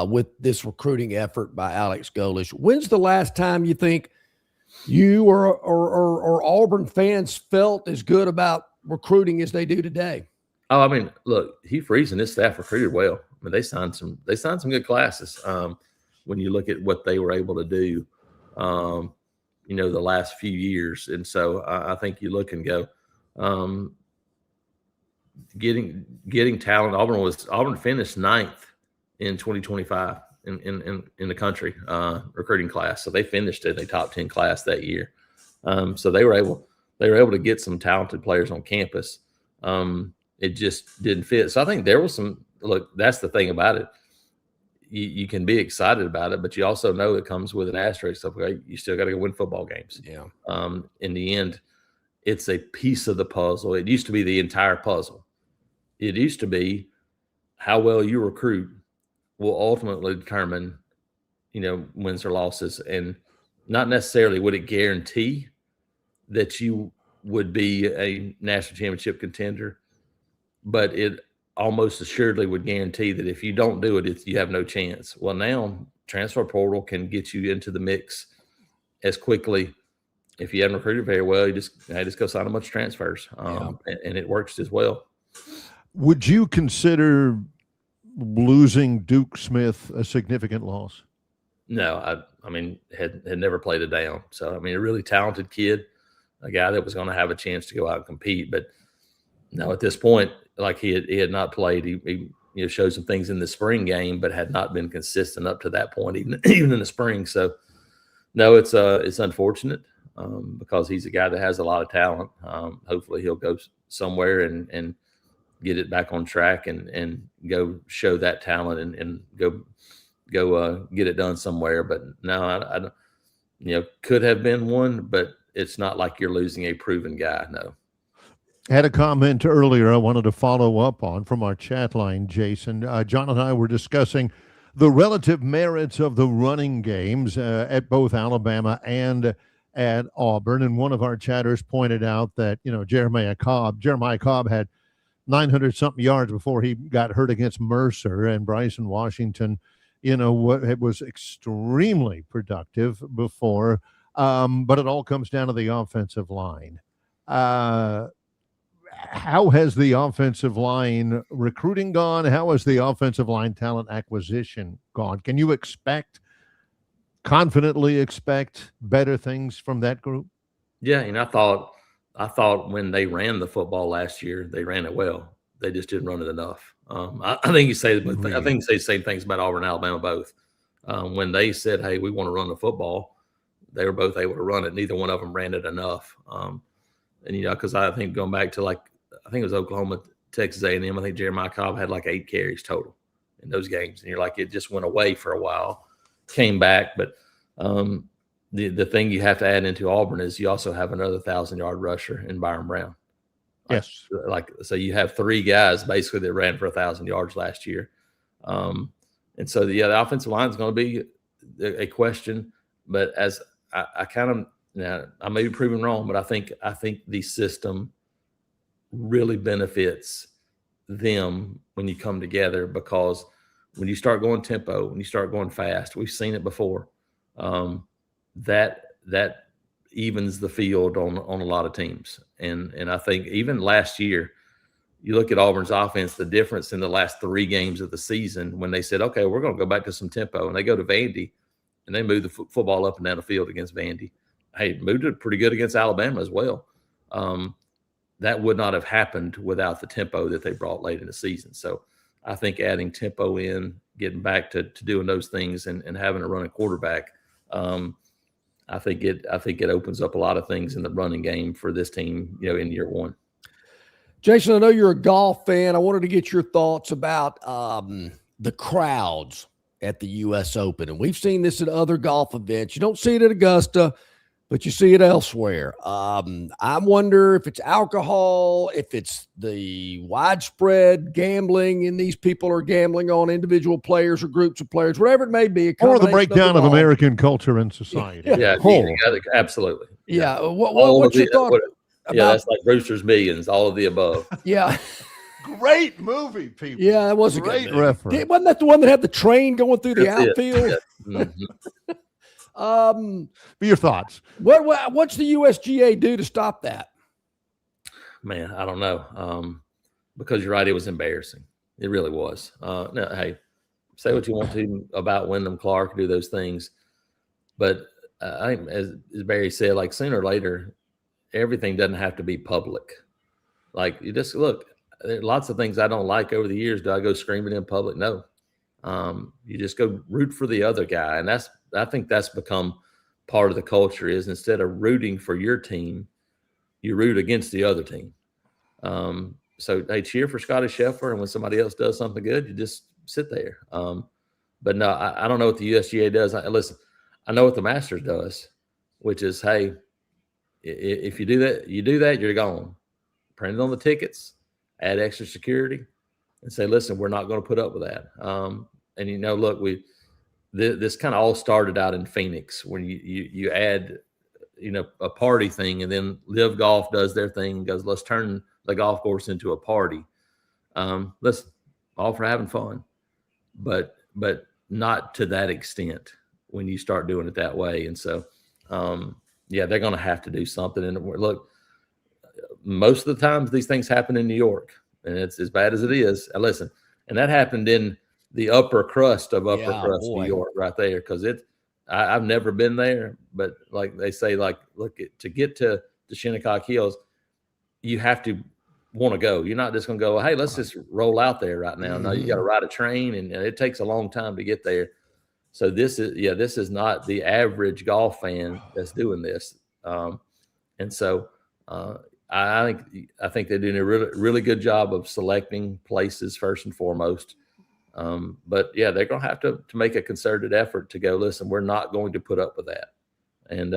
with this recruiting effort by Alex Golesh. When's the last time you think you or Auburn fans felt as good about recruiting as they do today? Oh, I mean, look, Hugh Freeze and his staff recruited well. I mean, they signed some good classes. When you look at what they were able to do, the last few years, and so I think you look and go. Getting talent. Auburn finished 9th in 2025 in the country recruiting class. So they finished in a top 10 class that year. So they were able to get some talented players on campus. It just didn't fit. So I think there was some. Look, that's the thing about it. You can be excited about it, but you also know it comes with an asterisk. Okay, you still got to go win football games. Yeah. In the end, it's a piece of the puzzle. It used to be the entire puzzle. It used to be how well you recruit will ultimately determine, wins or losses, and not necessarily would it guarantee that you would be a national championship contender, but it almost assuredly would guarantee that if you don't do it, you have no chance. Well, now transfer portal can get you into the mix as quickly. If you haven't recruited very well, you just go sign a bunch of transfers, and it works as well. Would you consider losing Duke Smith a significant loss? No, I mean, had never played it down. So, I mean, a really talented kid, a guy that was going to have a chance to go out and compete. But no, at this point, like he had not played. He showed some things in the spring game, but had not been consistent up to that point, even in the spring. So, no, it's unfortunate. Because he's a guy that has a lot of talent. Hopefully he'll go somewhere and get it back on track and go show that talent and go get it done somewhere. But no, I don't, could have been one, but it's not like you're losing a proven guy. No. Had a comment earlier I wanted to follow up on from our chat line, Jason. John and I were discussing the relative merits of the running games at both Alabama and at Auburn, and one of our chatters pointed out that Jeremiah Cobb had 900-something yards before he got hurt against Mercer, and Bryson Washington, was extremely productive before, but it all comes down to the offensive line. How has the offensive line recruiting gone? How has the offensive line talent acquisition gone? Can you confidently expect better things from that group? Yeah, and I thought when they ran the football last year, they ran it well. They just didn't run it enough. I think you say the same things about Auburn and Alabama both. When they said, "Hey, we want to run the football," they were both able to run it. Neither one of them ran it enough. And because I think going back to I think it was Oklahoma, Texas A&M. I think Jeremiah Cobb had 8 carries total in those games, and you're like, it just went away for a while. Came back, but the thing you have to add into Auburn is you also have another 1,000-yard rusher in Byron Brown. Yes, so you have 3 guys basically that ran for 1,000 yards last year, and so the offensive line is going to be a question. But as I kind of now, I may be proven wrong, but I think the system really benefits them when you come together, because when you start going tempo, when you start going fast, we've seen it before. That evens the field on a lot of teams. And I think even last year, you look at Auburn's offense, the difference in the last 3 games of the season when they said, okay, we're going to go back to some tempo, and they go to Vandy and they move the football up and down the field against Vandy. hey, moved it pretty good against Alabama as well. That would not have happened without the tempo that they brought late in the season. So I think adding tempo in, getting back to doing those things and having a running quarterback, I think it opens up a lot of things in the running game for this team, in year one. Jason, I know you're a golf fan. I wanted to get your thoughts about the crowds at the U.S. Open. And we've seen this at other golf events. You don't see it at Augusta, but you see it elsewhere. I wonder if it's alcohol, if it's the widespread gambling, and these people are gambling on individual players or groups of players, whatever it may be. Or the breakdown of American culture and society. Yeah, absolutely. Yeah. What's your thought? That's like Brewster's Millions, all of the above. Yeah. Great movie, people. Yeah, that was a great reference. Wasn't that the one that had the train going through the outfield? Yeah. Mm-hmm. Your thoughts? What's the USGA do to stop that? Man, I don't know. Because you're right, it was embarrassing. It really was. No, hey, say what you want to about Wyndham Clark, do those things, but I think, as Barry said, like sooner or later, everything doesn't have to be public. Like you just look. There are lots of things I don't like over the years. Do I go screaming in public? No. You just go root for the other guy. And I think that's become part of the culture is instead of rooting for your team, you root against the other team. So they cheer for Scotty Scheffler. And when somebody else does something good, you just sit there. But no, I don't know what the USGA does. Listen, I know what the Masters does, which is, hey, if you do that, you're gone. Print it on the tickets. Add extra security and say, listen, we're not going to put up with that. And, look, this kind of all started out in Phoenix when you add, a party thing, and then Live Golf does their thing and goes, let's turn the golf course into a party. Listen, all for having fun, but not to that extent when you start doing it that way. And so, they're going to have to do something. And look, most of the times these things happen in New York, and it's as bad as it is. And listen, and that happened in the upper crust of New York right there. Cause I've never been there, but like they say, like, look, to get to the Shinnecock Hills, you have to want to go. You're not just going to go, hey, let's just roll out there right now. No, you got to ride a train, and it takes a long time to get there. So this is not the average golf fan that's doing this. And so, I think they're doing a really, really good job of selecting places first and foremost. But they're going to have to make a concerted effort to go, listen, we're not going to put up with that. And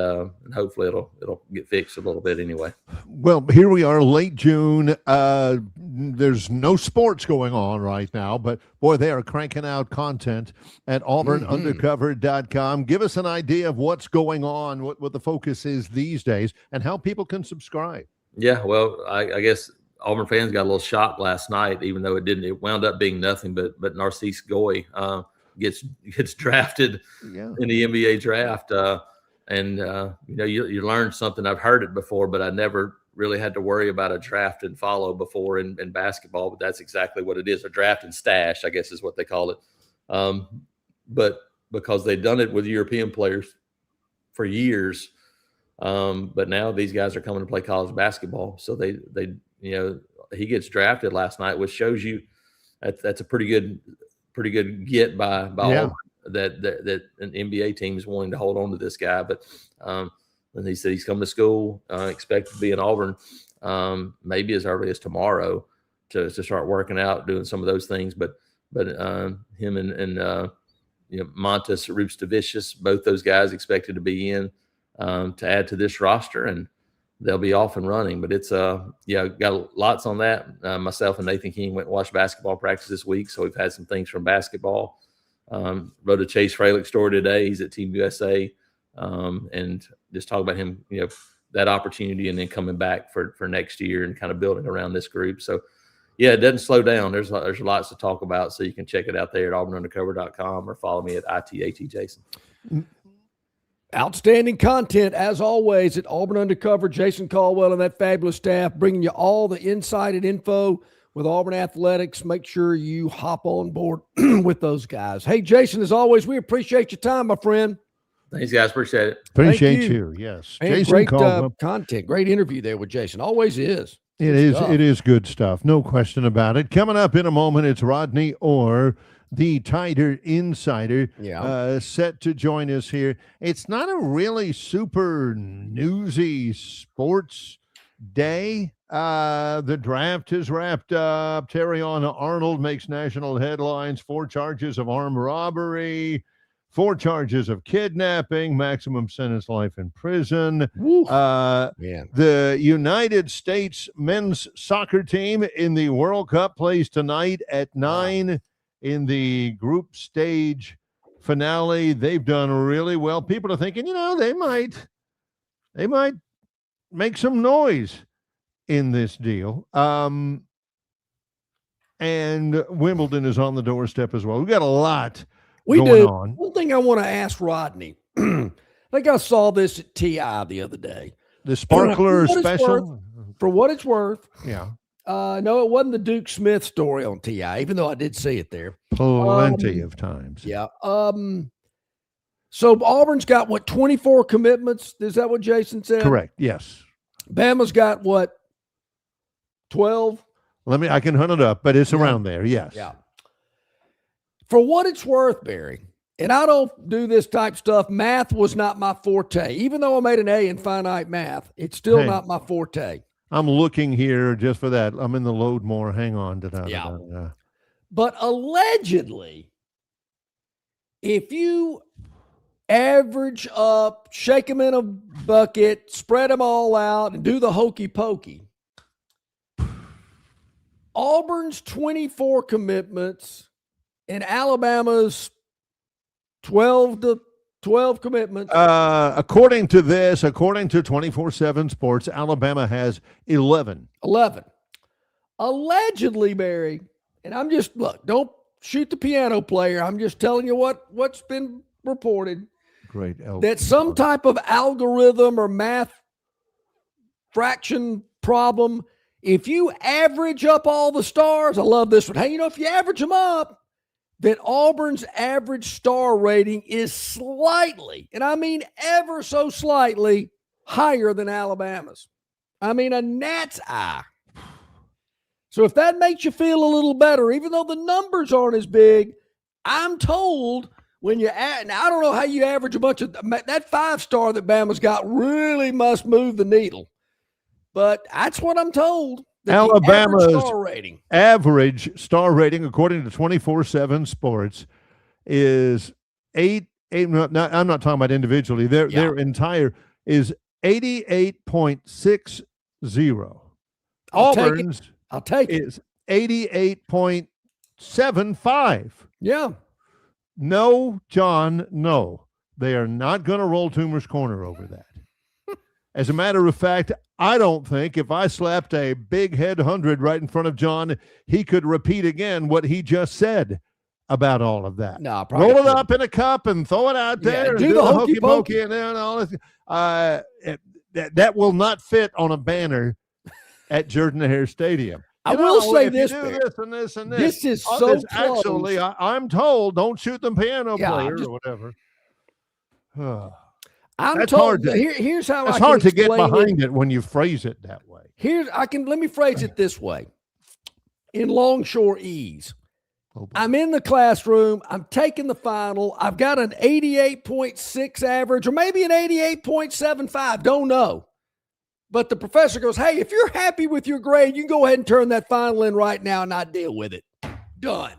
hopefully it'll get fixed a little bit anyway. Well, here we are, late June. There's no sports going on right now, but boy, they are cranking out content at auburnundercover.com. Give us an idea of what's going on, what the focus is these days, and how people can subscribe. Yeah, well, I guess Auburn fans got a little shocked last night, even though it wound up being nothing. But Narcisse Goy gets drafted in the NBA draft, and you learn something. I've heard it before, but I never really had to worry about a draft and follow before in basketball. But that's exactly what it is, a draft and stash, I guess is what they call it. But because they've done it with European players for years. But now these guys are coming to play college basketball. So they he gets drafted last night, which shows you that's a pretty good get by Auburn, that an NBA team is wanting to hold on to this guy. But and he said he's coming to school, expected to be in Auburn maybe as early as tomorrow to start working out, doing some of those things. But him and Montes Rupstavicius, both those guys expected to be in to add to this roster, and they'll be off and running. But it's got lots on that. Myself and Nathan King went and watched basketball practice this week, so we've had some things from basketball. Wrote a Chase Fralick story today. He's at Team USA, and just talk about him, that opportunity, and then coming back for next year and kind of building around this group. So it doesn't slow down. There's lots to talk about, so you can check it out there at auburnundercover.com or follow me at ITAT Jason. Outstanding content, as always, at Auburn Undercover. Jason Caldwell and that fabulous staff bringing you all the insight and info with Auburn Athletics. Make sure you hop on board with those guys. Hey, Jason, as always, we appreciate your time, my friend. Thanks, guys. Appreciate it. Appreciate you. Yes. And Jason great Caldwell. content. Great interview there with Jason. Always is. It is good stuff. No question about it. Coming up in a moment, it's Rodney Orr, the Tiger Insider, set to join us here. It's not a really super newsy sports day. The draft is wrapped up. Terrion Arnold makes national headlines. 4 charges of armed robbery, 4 charges of kidnapping, maximum sentence life in prison. The United States men's soccer team in the World Cup plays tonight at 9 in the group stage finale. They've done really well. People are thinking, they might make some noise in this deal. And Wimbledon is on the doorstep as well. We've got a lot going on. One thing I want to ask Rodney, I think I saw this at TI the other day. The Sparkler special? For what it's worth. Yeah. No, it wasn't the Duke Smith story on TI, even though I did see it there. Plenty of times. Yeah. So Auburn's got, 24 commitments? Is that what Jason said? Correct, yes. Bama's got, 12? I can hunt it up, but it's around there, yes. Yeah. For what it's worth, Barry, and I don't do this type stuff, math was not my forte. Even though I made an A in finite math, it's still not my forte. I'm looking here just for that. I'm in the load more. Hang on. But allegedly, if you average up, shake them in a bucket, spread them all out, and do the hokey pokey, Auburn's 24 commitments and Alabama's 12 commitments. According to 24/7 Sports, Alabama has 11. 11. Allegedly, Barry, and I'm just, don't shoot the piano player. I'm just telling you what's been reported. Great. That some type of algorithm or math fraction problem, if you average up all the stars, I love this one. Hey, if you average them up, that Auburn's average star rating is slightly, and I mean ever so slightly, higher than Alabama's. I mean a gnat's eye. So if that makes you feel a little better, even though the numbers aren't as big, I'm told when you add, now I don't know how you average a bunch of, that 5-star that Bama's got really must move the needle. But that's what I'm told. Alabama's average star rating, according to 24/7 Sports, is 8. I'm not talking about individually. Their entire is 88.60. Auburn's I'll take it. Is 88.75. Yeah. No, John, no. They are not going to roll Toomer's Corner over that. As a matter of fact, I don't think if I slapped a big head 100 right in front of John, he could repeat again what he just said about all of that. No, roll it up in a cup and throw it out there. And do the hokey pokey and then all this. That will not fit on a banner at Jordan-Hare Stadium. I will say this, this and this and this. This is so close. Actually, I'm told, don't shoot the piano player or whatever. I'm told. Here's how it's hard to get behind it when you phrase it that way. Let me phrase it this way. In Longshore Ease, I'm in the classroom. I'm taking the final. I've got an 88.6 average or maybe an 88.75. Don't know. But the professor goes, hey, if you're happy with your grade, you can go ahead and turn that final in right now and not deal with it. Done.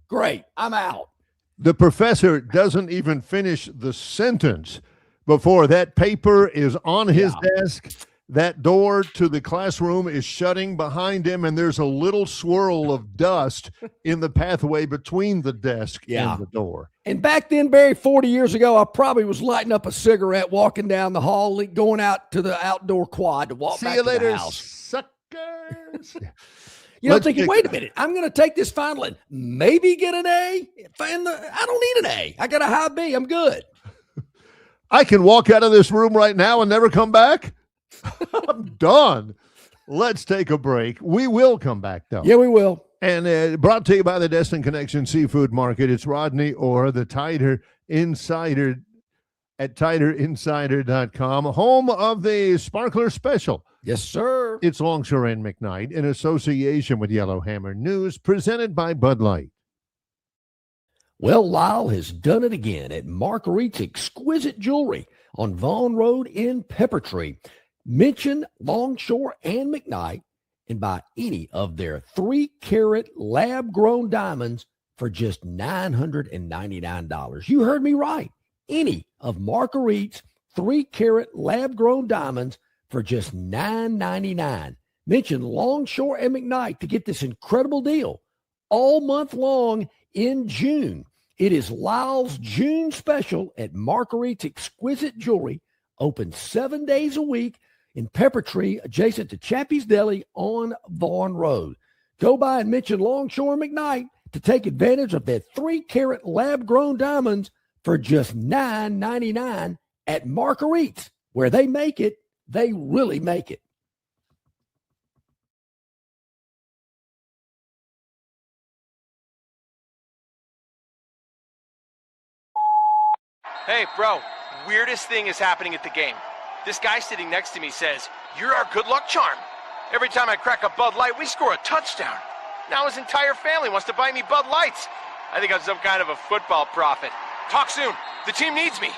Great. I'm out. The professor doesn't even finish the sentence before that paper is on his desk. That door to the classroom is shutting behind him, and there's a little swirl of dust in the pathway between the desk and the door. And back then, Barry, 40 years ago, I probably was lighting up a cigarette, walking down the hall, going out to the outdoor quad to walk back to the house. Suckers. Thinking, wait a minute, I'm going to take this final and maybe get an A. I don't need an A. I got a high B. I'm good. I can walk out of this room right now and never come back. I'm done. Let's take a break. We will come back, though. Yeah, we will. And brought to you by the Destin Connection Seafood Market. It's Rodney Orr, the Tiger Insider. at TiderInsider.com, home of the Sparkler Special. Yes, sir. It's Longshore and McKnight in association with Yellowhammer News, presented by Bud Light. Well, Lyle has done it again at Marguerite's Exquisite Jewelry on Vaughn Road in Peppertree. Mention Longshore and McKnight and buy any of their 3-carat lab-grown diamonds for just $999. You heard me right. Any of Marguerite's 3-carat lab-grown diamonds for just $999. Mention Longshore and McKnight to get this incredible deal all month long in June. It is Lyle's June special at Marguerite's Exquisite Jewelry, open 7 days a week in Peppertree, adjacent to Chappie's Deli on Vaughn Road. Go by and mention Longshore and McKnight to take advantage of their 3-carat lab-grown diamonds for just $999 at Marguerite's, where they make it. They really make it. Hey, bro, weirdest thing is happening at the game. This guy sitting next to me says, "You're our good luck charm. Every time I crack a Bud Light, we score a touchdown." Now his entire family wants to buy me Bud Lights. I think I'm some kind of a football prophet. Talk soon. The team needs me.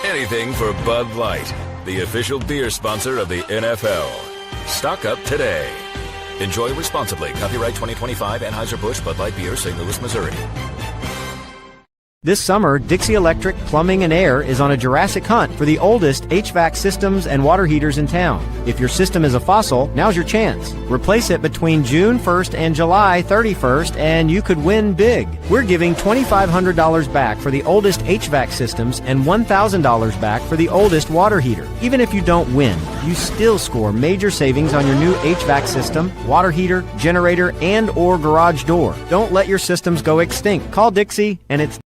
Anything for Bud Light, the official beer sponsor of the NFL. Stock up today. Enjoy responsibly. Copyright 2025 Anheuser-Busch Bud Light Beer, St. Louis, Missouri. This summer, Dixie Electric Plumbing and Air is on a Jurassic hunt for the oldest HVAC systems and water heaters in town. If your system is a fossil, now's your chance. Replace it between June 1st and July 31st, and you could win big. We're giving $2,500 back for the oldest HVAC systems and $1,000 back for the oldest water heater. Even if you don't win, you still score major savings on your new HVAC system, water heater, generator, and or garage door. Don't let your systems go extinct. Call Dixie, and it's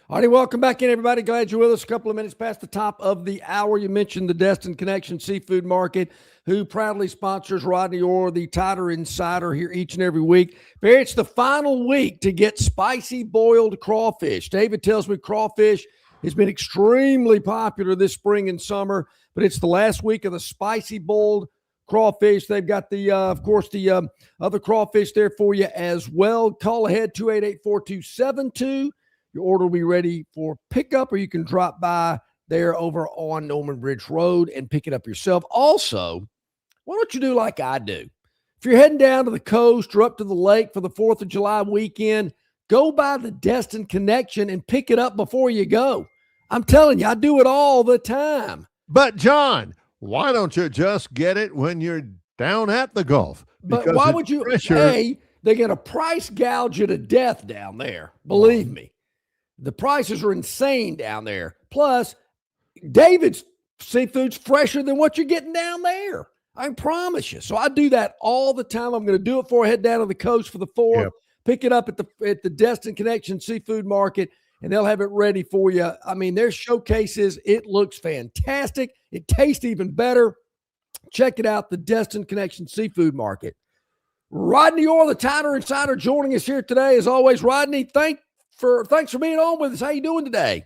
All right, welcome back in, everybody. Glad you're with us. A couple of minutes past the top of the hour. You mentioned the Destin Connection Seafood Market, who proudly sponsors Rodney Orr, the Tider Insider, here each and every week. Barry, it's the final week to get spicy boiled crawfish. David tells me crawfish has been extremely popular this spring and summer, but it's the last week of the spicy boiled crawfish. They've got the, of course, the other crawfish there for you as well. Call ahead, 288-4272. Your order will be ready for pickup, or you can drop by there over on Norman Bridge Road and pick it up yourself. Also, why don't you do like I do? If you're heading down to the coast or up to the lake for the 4th of July weekend, go by the Destin Connection and pick it up before you go. I'm telling you, I do it all the time. But, John, why don't you just get it when you're down at the Gulf? But why would you? Hey, they're going to price gouge you to death down there. Believe me. The prices are insane down there. Plus, David's seafood's fresher than what you're getting down there. I promise you. So I do that all the time. I'm going to do it before I head down to the coast for the 4th. Yep. Pick it up at the Destin Connection Seafood Market, and they'll have it ready for you. I mean, their showcases, it looks fantastic. It tastes even better. Check it out, the Destin Connection Seafood Market. Rodney Orr, the Tider Insider, joining us here today. As always, Rodney, thanks for being on with us. How you doing today?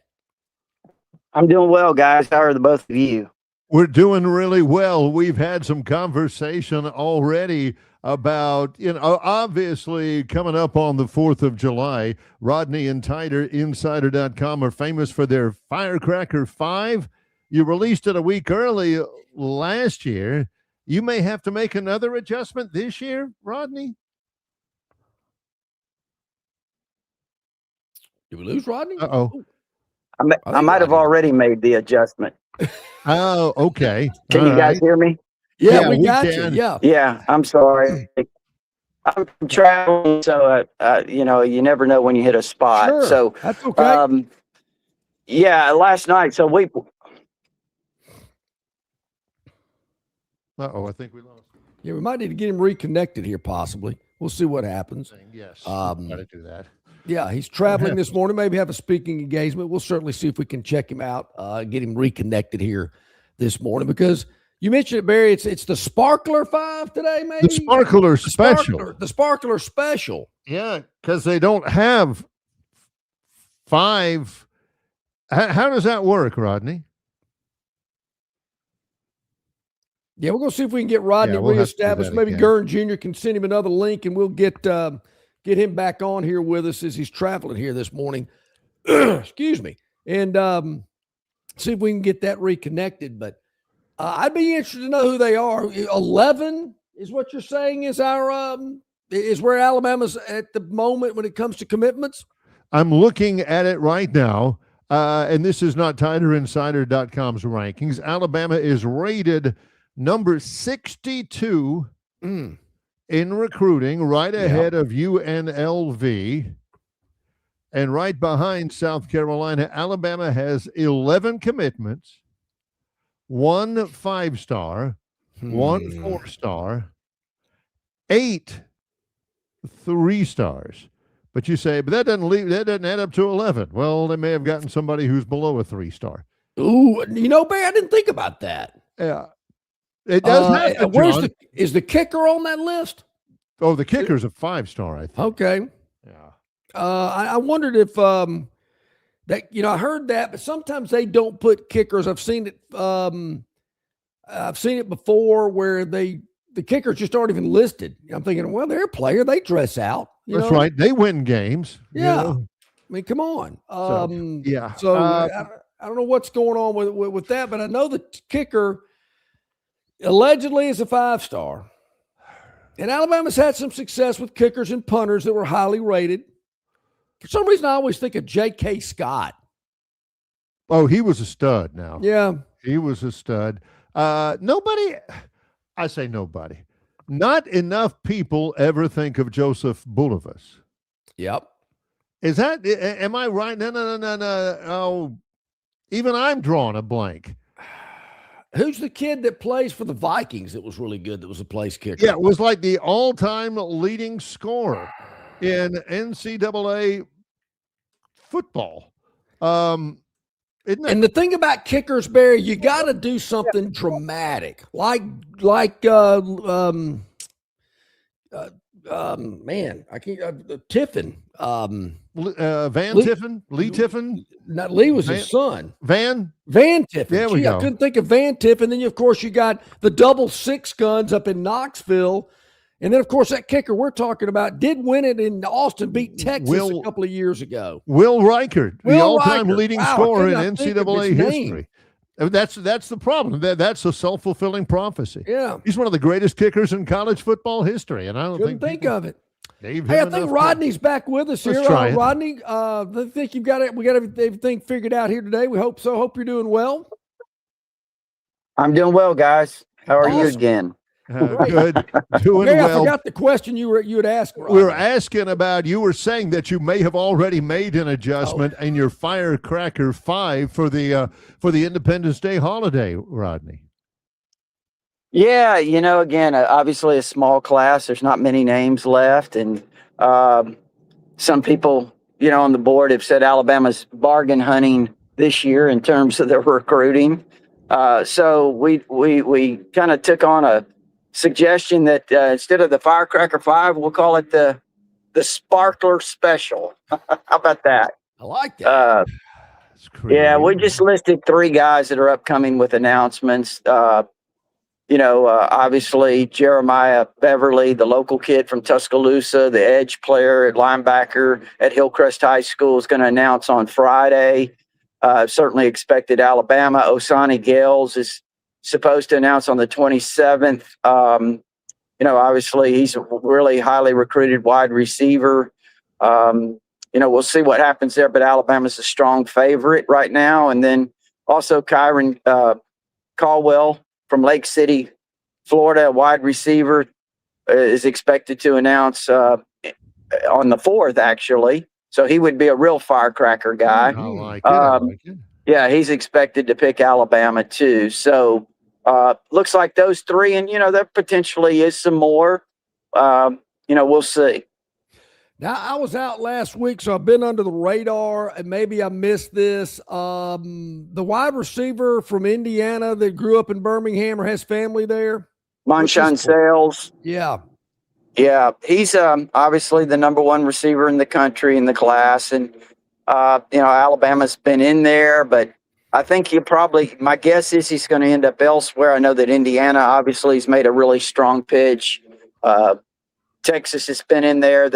I'm doing well, guys. How are the both of you? We're doing really well. We've had some conversation already about, obviously coming up on the 4th of July. Rodney and TiderInsider.com are famous for their Firecracker 5. You released it a week early last year. You may have to make another adjustment this year, Rodney. Did we lose Rodney? Uh-oh. I might have already made the adjustment. Oh, okay. Can you guys hear me? Yeah, we got you. Yeah. Yeah, I'm sorry. I'm traveling, so, you never know when you hit a spot. Sure. So that's okay. Last night, so we... Uh-oh, I think we lost him. Yeah, we might need to get him reconnected here, possibly. We'll see what happens. Yes, got to do that. Yeah, he's traveling this morning. Maybe have a speaking engagement. We'll certainly see if we can check him out, get him reconnected here this morning. Because you mentioned it, Barry. It's the Sparkler 5 today, maybe? The Sparkler Special. The Sparkler Special. Yeah, because they don't have 5 How does that work, Rodney? Yeah, we're going to see if we can get Rodney reestablished. Maybe Gurn Jr. can send him another link, and we'll get him back on here with us as he's traveling here this morning. Excuse me. And see if we can get that reconnected. But I'd be interested to know who they are. 11 is what you're saying is is where Alabama's at the moment when it comes to commitments? I'm looking at it right now, and this is not TiderInsider.com's rankings. Alabama is rated number 62 in recruiting, right ahead of UNLV, and right behind South Carolina. Alabama has 11 commitments, 1 5-star, 1 4-star, 8 3-stars. But you say, but that doesn't add up to 11. Well, they may have gotten somebody who's below a 3-star. Ooh, Bear, I didn't think about that. Yeah. It does happen, John. Is the kicker on that list? Oh, the kicker's a 5-star, I think. Okay. Yeah. I wondered if that, I heard that, but sometimes they don't put kickers. I've seen it before where the kickers just aren't even listed. I'm thinking, well, they're a player. They dress out. That's right. They win games. Yeah. I mean, come on. So I don't know what's going on with that, but I know the kicker allegedly is a 5-star. And Alabama's had some success with kickers and punters that were highly rated. For some reason, I always think of J.K. Scott. Oh, he was a stud now. Yeah. He was a stud. Nobody, I say nobody, not enough people ever think of Joseph Bulovas. Yep. Is that, am I right? No. Oh, even I'm drawing a blank. Who's the kid that plays for the Vikings that was really good, that was a place kicker? Yeah, it was like the all-time leading scorer in NCAA football. And the thing about kickers, Barry, you got to do something dramatic, like man, I can't. Tiffin, Lee Tiffin. Not Lee was his son. Van Tiffin. There we go. I couldn't think of Van Tiffin. Then of course you got the double 6 guns up in Knoxville. And then, of course, that kicker we're talking about did win it in Austin, beat Texas a couple of years ago. Will Reichert, the all-time leading scorer in his NCAA history. That's the problem. That's a self-fulfilling prophecy. Yeah. He's one of the greatest kickers in college football history, and I don't think of it. Hey, I think Rodney's back with us here. Rodney, I think we got everything figured out here today. We hope so. Hope you're doing well. I'm doing well, guys. How are you again? Good. Doing well. I forgot the question you had asked. Rodney. We were asking about, you were saying that you may have already made an adjustment in your Firecracker 5 for the Independence Day holiday, Rodney. Yeah, again, obviously a small class. There's not many names left, and some people, on the board have said Alabama's bargain hunting this year in terms of their recruiting. So we kind of took on a suggestion that instead of the Firecracker 5, we'll call it the Sparkler Special. How about that? I like that. Yeah, we just listed 3 guys that are upcoming with announcements. Obviously Jeremiah Beverly, the local kid from Tuscaloosa, the edge player at linebacker at Hillcrest High School, is going to announce on Friday. Certainly expected Alabama. Osani Gales is supposed to announce on the 27th. Obviously he's a really highly recruited wide receiver. We'll see what happens there, but Alabama's a strong favorite right now. And then also Kyron Caldwell from Lake City, Florida, a wide receiver, is expected to announce on the 4th, actually. So he would be a real firecracker guy. I like it. Yeah, he's expected to pick Alabama too. So looks like those 3, and there potentially is some more. We'll see. Now, I was out last week, so I've been under the radar, and maybe I missed this. The wide receiver from Indiana that grew up in Birmingham or has family there, Monshawn Sales. Yeah. Yeah, he's obviously the number 1 receiver in the country in the class, and Alabama's been in there, but I think my guess is he's going to end up elsewhere. I know that Indiana obviously has made a really strong pitch. Texas has been in there.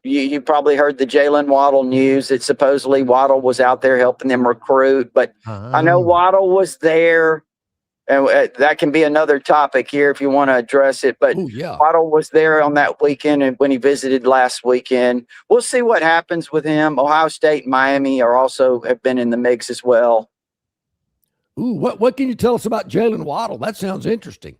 You probably heard the Jalen Waddle news that supposedly Waddle was out there helping them recruit, but I know Waddle was there. And that can be another topic here if you want to address it. But Waddle was there on that weekend and when he visited last weekend. We'll see what happens with him. Ohio State and Miami have been in the mix as well. Ooh, what can you tell us about Jalen Waddle? That sounds interesting.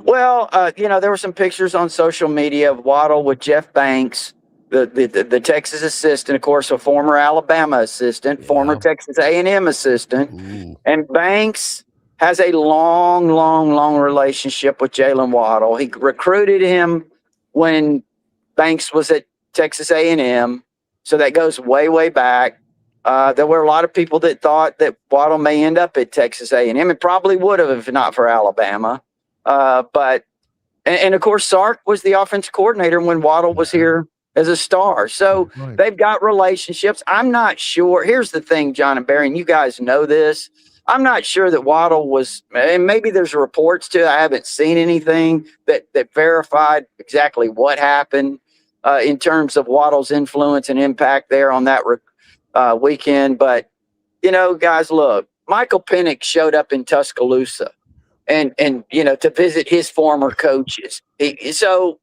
Well, there were some pictures on social media of Waddle with Jeff Banks, the Texas assistant, of course, a former Alabama assistant, former Texas A&M assistant, and Banks has a long relationship with Jalen Waddle. He recruited him when Banks was at Texas A&M, so that goes way back. There were a lot of people that thought that Waddle may end up at Texas A&M. It probably would have if not for Alabama. But of course, Sark was the offensive coordinator when Waddle was here as a star. So they've got relationships. I'm not sure. Here's the thing, John and Barry, and you guys know this. I'm not sure that Waddle was, and maybe there's reports too. I haven't seen anything that verified exactly what happened in terms of Waddle's influence and impact there on that weekend. But, guys, look, Michael Penix showed up in Tuscaloosa and to visit his former coaches. So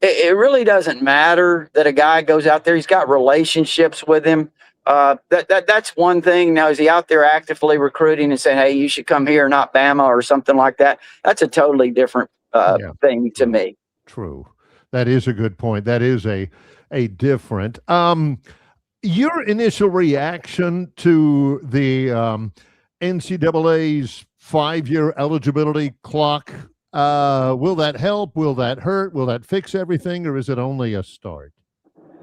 it really doesn't matter that a guy goes out there. He's got relationships with him. That's one thing. Now, is he out there actively recruiting and saying, hey, you should come here, not Bama or something like that? That's a totally different thing to me. True. That is a good point. That is a different. Your initial reaction to the NCAA's 5-year eligibility clock, will that help? Will that hurt? Will that fix everything? Or is it only a start?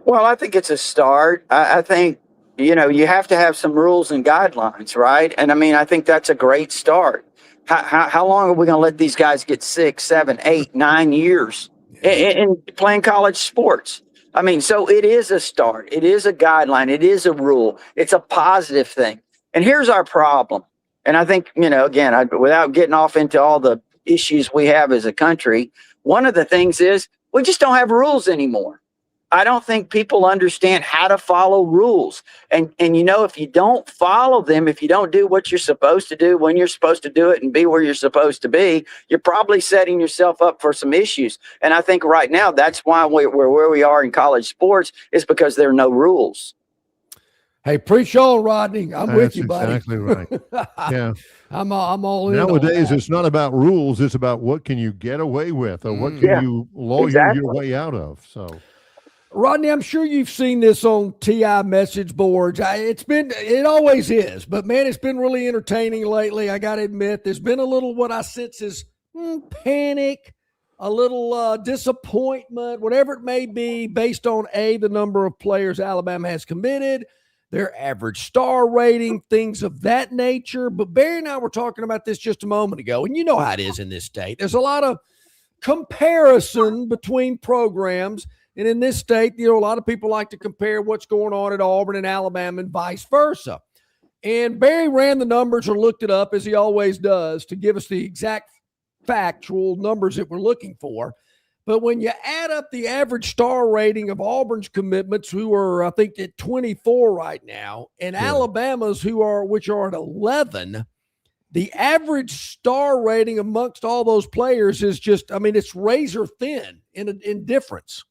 Well, I think it's a start. I think, you have to have some rules and guidelines, right? And I think that's a great start. How long are we going to let these guys get 6, 7, 8, 9 years in playing college sports? So it is a start. It is a guideline. It is a rule. It's a positive thing. And here's our problem. And I think, again, without getting off into all the issues we have as a country, one of the things is we just don't have rules anymore. I don't think people understand how to follow rules. And if you don't follow them, if you don't do what you're supposed to do when you're supposed to do it and be where you're supposed to be, you're probably setting yourself up for some issues. And I think right now that's why we're where we are in college sports is because there are no rules. Hey, preach on, Rodney. I'm with you, buddy. Exactly right. Yeah. I'm all in. Nowadays, it's not about rules. It's about what can you get away with or what can you lawyer your way out of. So, Rodney, I'm sure you've seen this on TI message boards. It always is, but man, it's been really entertaining lately. I got to admit, there's been a little, what I sense is panic, a little disappointment, whatever it may be, based on the number of players Alabama has committed, their average star rating, things of that nature. But Barry and I were talking about this just a moment ago, and you know how it is in this state. There's a lot of comparison between programs. And in this state, a lot of people like to compare what's going on at Auburn and Alabama and vice versa. And Barry ran the numbers or looked it up, as he always does, to give us the exact factual numbers that we're looking for. But when you add up the average star rating of Auburn's commitments, who are, I think, at 24 right now, and Alabama's, which are at 11, the average star rating amongst all those players is just, it's razor thin in difference.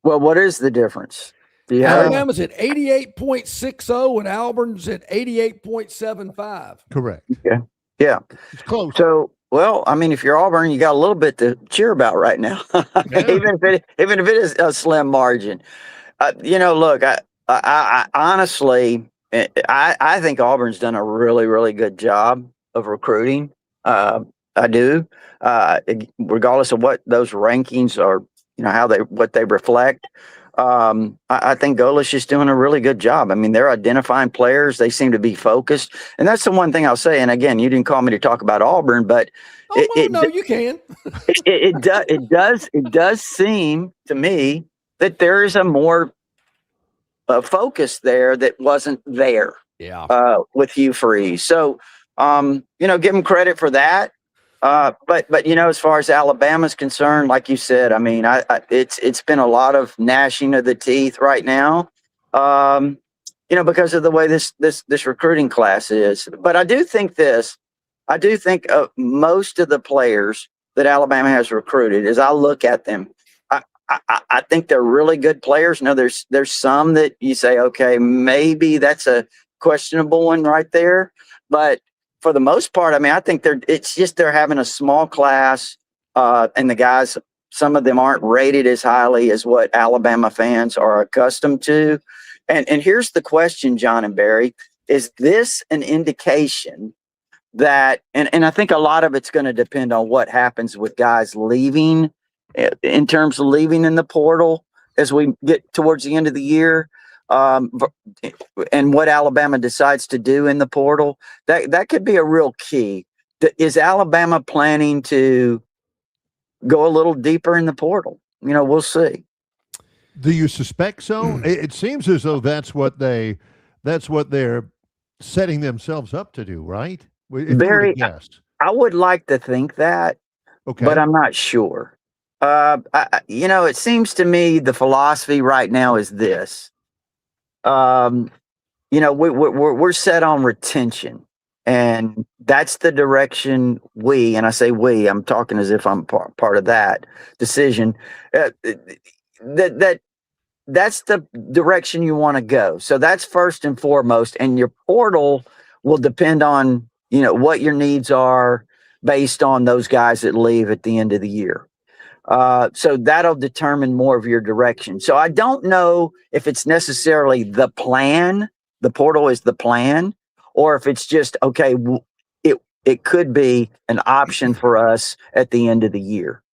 Well, what is the difference? Alabama's at 88.60 and Auburn's at 88.75. Correct. Okay. Yeah. It's close. So, if you're Auburn, you got a little bit to cheer about right now, even if it is a slim margin. Look, I honestly, I think Auburn's done a really, really good job of recruiting. I do, regardless of what those rankings are, what they reflect. I think Golish is doing a really good job. They're identifying players. They seem to be focused. And that's the one thing I'll say. And again, you didn't call me to talk about Auburn, but no, you can. it does seem to me that there is a more focus there that wasn't there. Yeah. With Hugh Freeze. So, give him credit for that. But as far as Alabama's concerned, like you said, I mean, it's been a lot of gnashing of the teeth right now, because of the way this recruiting class is. But I do think most of the players that Alabama has recruited, as I look at them, I think they're really good players. No, there's some that you say, okay, maybe that's a questionable one right there, but for the most part, I mean, I think they're having a small class, and the guys, some of them aren't rated as highly as what Alabama fans are accustomed to. And here's the question, John and Barry: is this an indication that? And I think a lot of it's going to depend on what happens with guys leaving, in terms of leaving in the portal as we get towards the end of the year. And what Alabama decides to do in the portal, that could be a real key. Is Alabama planning to go a little deeper in the portal? We'll see. Do you suspect so? It seems as though that's what they're setting themselves up to do, right? Barry, I would like to think that, but I'm not sure. It seems to me the philosophy right now is this. We're set on retention, and that's the direction and I say we, I'm talking as if I'm part of that decision. That's the direction you want to go. So that's first and foremost, and your portal will depend on, what your needs are based on those guys that leave at the end of the year. So that'll determine more of your direction. So I don't know if it's necessarily the plan, the portal is the plan, or if it's just, okay, it could be an option for us at the end of the year.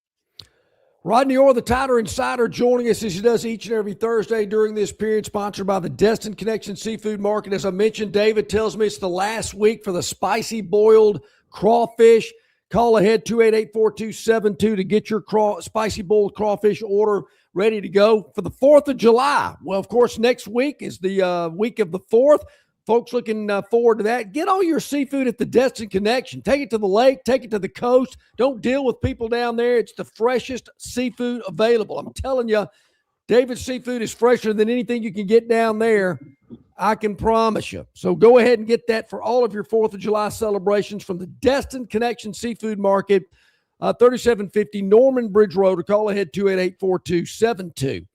Rodney Orr, the Tider Insider, joining us as he does each and every Thursday during this period, sponsored by the Destin Connection Seafood Market. As I mentioned, David tells me it's the last week for the spicy boiled crawfish. Call ahead 288-4272 to get your spicy boiled crawfish order ready to go for the 4th of July. Well, of course, next week is the week of the 4th. Folks looking forward to that. Get all your seafood at the Destin Connection. Take it to the lake. Take it to the coast. Don't deal with people down there. It's the freshest seafood available. I'm telling you, David's Seafood is fresher than anything you can get down there. I can promise you. So go ahead and get that for all of your 4th of July celebrations from the Destin Connection Seafood Market, 3750 Norman Bridge Road, or call ahead 288-4272.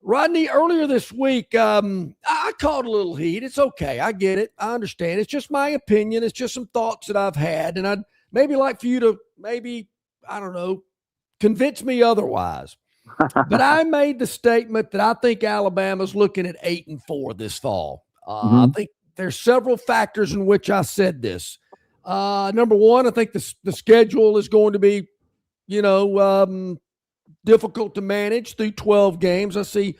Rodney, earlier this week, I caught a little heat. It's okay. I get it. I understand. It's just my opinion. It's just some thoughts that I've had. And I'd maybe like for you to convince me otherwise. But I made the statement that I think Alabama's looking at 8-4 this fall. I think there's several factors in which I said this. Number one, I think the schedule is going to be, difficult to manage through 12 games. I see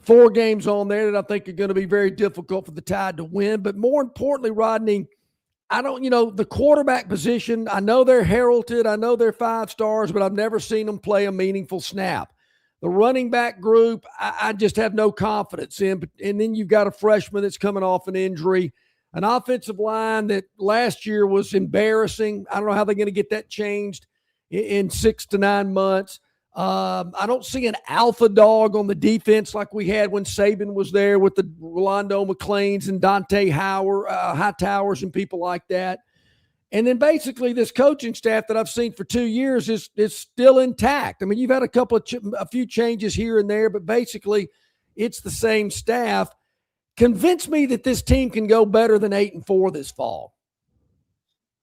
4 games on there that I think are going to be very difficult for the Tide to win. But more importantly, Rodney, the quarterback position, I know they're heralded. I know they're 5 stars, but I've never seen them play a meaningful snap. The running back group, I just have no confidence in. And then you've got a freshman that's coming off an injury, an offensive line that last year was embarrassing. I don't know how they're going to get that changed in 6 to 9 months. I don't see an alpha dog on the defense like we had when Saban was there with the Rolando McClains and Dante Hightowers and people like that. And then basically this coaching staff that I've seen for 2 years is still intact. I mean, you've had a few changes here and there, but basically it's the same staff. Convince me that this team can go better than 8-4 this fall.